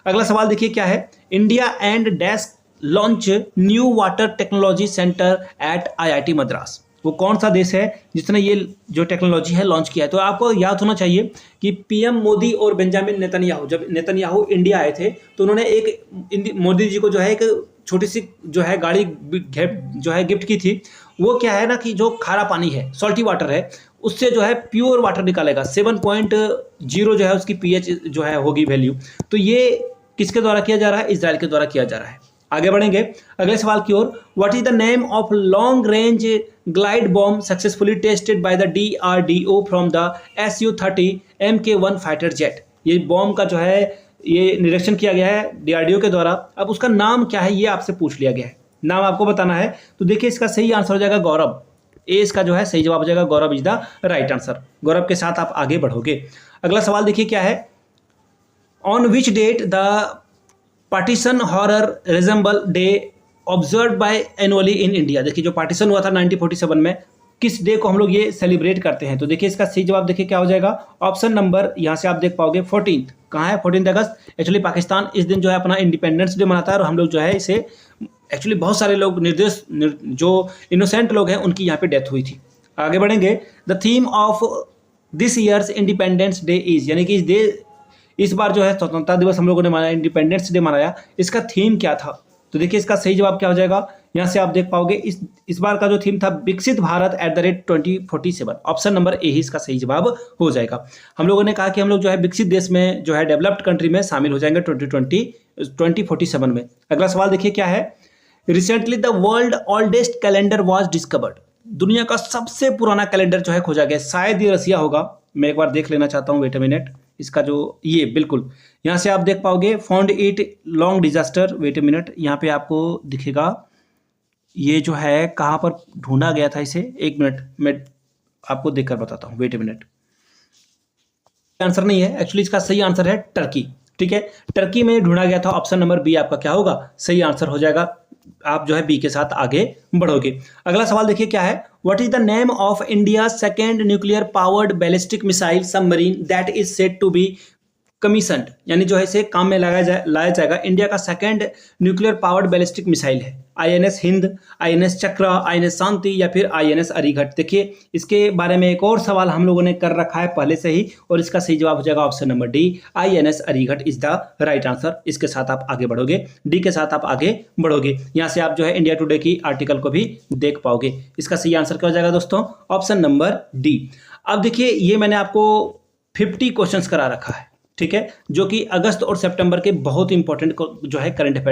अगला सवाल देखिए क्या है। India and dash launch new water technology centre at IIT Madras. वो कौन सा देश है जिसने ये जो टेक्नोलॉजी है लॉन्च किया है। तो आपको याद होना चाहिए कि PM मोदी और बेंजामिन नेतन्याहू, जब नेतन्याहू इंडिया आए थे तो उन्होंने एक मोदी जी को जो है एक छोटी सी जो है गाड़ी जो है गिफ्ट की थी। वो क्या है ना कि जो खारा पानी है, सॉल्टी वाटर है, उससे जो है प्योर वाटर निकालेगा। 7.0 जो है उसकी pH जो है होगी वैल्यू। तो ये किसके द्वारा किया जा रहा है, इजराइल के द्वारा किया जा रहा है। आगे बढ़ेंगे अगले सवाल की ओर। What is the name of long range glide bomb successfully tested by the DRDO from the Su-30 Mk-1 fighter jet. ये बॉम्ब का जो है ये निरीक्षण किया गया है DRDO के द्वारा। अब उसका नाम क्या है ये आपसे पूछ लिया गया है, नाम आपको बताना है। तो देखिए इसका सही आंसर हो जाएगा गौरव। ए इसका जो है सही जवाब हो जाएगा, गौरव इज द राइट आंसर। गौरव के साथ आप आगे बढ़ोगे। अगला सवाल देखिए क्या है। On which date the partition horror remembrance day observe by annually in India. देखिए जो पार्टीशन हुआ था 1947 में, किस डे को हम लोग ये सेलिब्रेट करते हैं। तो देखिए इसका सही जवाब देखिए क्या हो जाएगा। ऑप्शन नंबर यहाँ से आप देख पाओगे 14। कहाँ है 14 अगस्त। एक्चुअली पाकिस्तान इस दिन जो है अपना इंडिपेंडेंस डे मनाता है और हम लोग जो है इसे एक्चुअली बहुत सारे लोग जो इनोसेंट लोग हैं उनकी यहाँ पे डेथ हुई थी। आगे बढ़ेंगे। The theme of this years independence day is, यानी कि इस बार जो है स्वतंत्रता दिवस हम लोगों ने मनाया, इंडिपेंडेंस डे मनाया, इसका थीम क्या था। तो देखिए इसका सही जवाब क्या हो जाएगा। यहाँ से आप देख पाओगे इस बार का जो थीम था विकसित भारत @2047। ऑप्शन नंबर ए ही इसका सही जवाब हो जाएगा। हम लोगों ने कहा कि हम लोग जो है विकसित देश में जो है डेवलप्ड कंट्री में शामिल हो जाएंगे 2047 में। अगला सवाल देखिए क्या है। Recently the world oldest calendar was discovered. दुनिया का सबसे पुराना कैलेंडर जो है खोजा गया, शायद ये रसिया होगा, मैं एक बार देख लेना चाहता हूँ, वेट अ मिनट। इसका जो ये बिल्कुल यहाँ से आप देख पाओगे found it long disaster, wait a minute, यहाँ पे आपको दिखेगा ये जो है कहाँ पर ढूंढा गया था इसे। एक मिनट मैं आपको देखकर बताता हूँ, वेट अ मिनट। आंसर नहीं है एक्चुअली, इसका सही आंसर है टर्की। ठीक है, टर्की में ढूंढा गया था। ऑप्शन नंबर बी आपका क्या होगा, सही आंसर हो जाएगा। आप जो है बी के साथ आगे बढ़ोगे। अगला सवाल देखिए क्या है, what is the name of India second nuclear powered ballistic missile submarine that is said to be commissioned, यानी जो है इसे काम में लाया जाएगा। इंडिया का second nuclear powered ballistic missile है, आईएनएस हिंद, आईएनएस चक्र, आईएनएस शांति या फिर आईएनएस अरिघट। देखिए इसके बारे में एक और सवाल हम लोगों ने कर रखा है पहले से ही, और इसका सही जवाब हो जाएगा option number D, INS Arighat is the right answer. इसके साथ आप आगे बढ़ोगे, डी के साथ आप आगे बढ़ोगे। यहाँ से आप जो है इंडिया टुडे की आर्टिकल को भी देख पाओगे। इसका सही आंसर क्या हो जाएगा दोस्तों, ऑप्शन नंबर डी। अब देखिए ये मैंने आपको 50 क्वेश्चंस करा रखा है, ठीक है, जो कि अगस्त और सितंबर के बहुत इंपॉर्टेंट जो है करंट अफेयर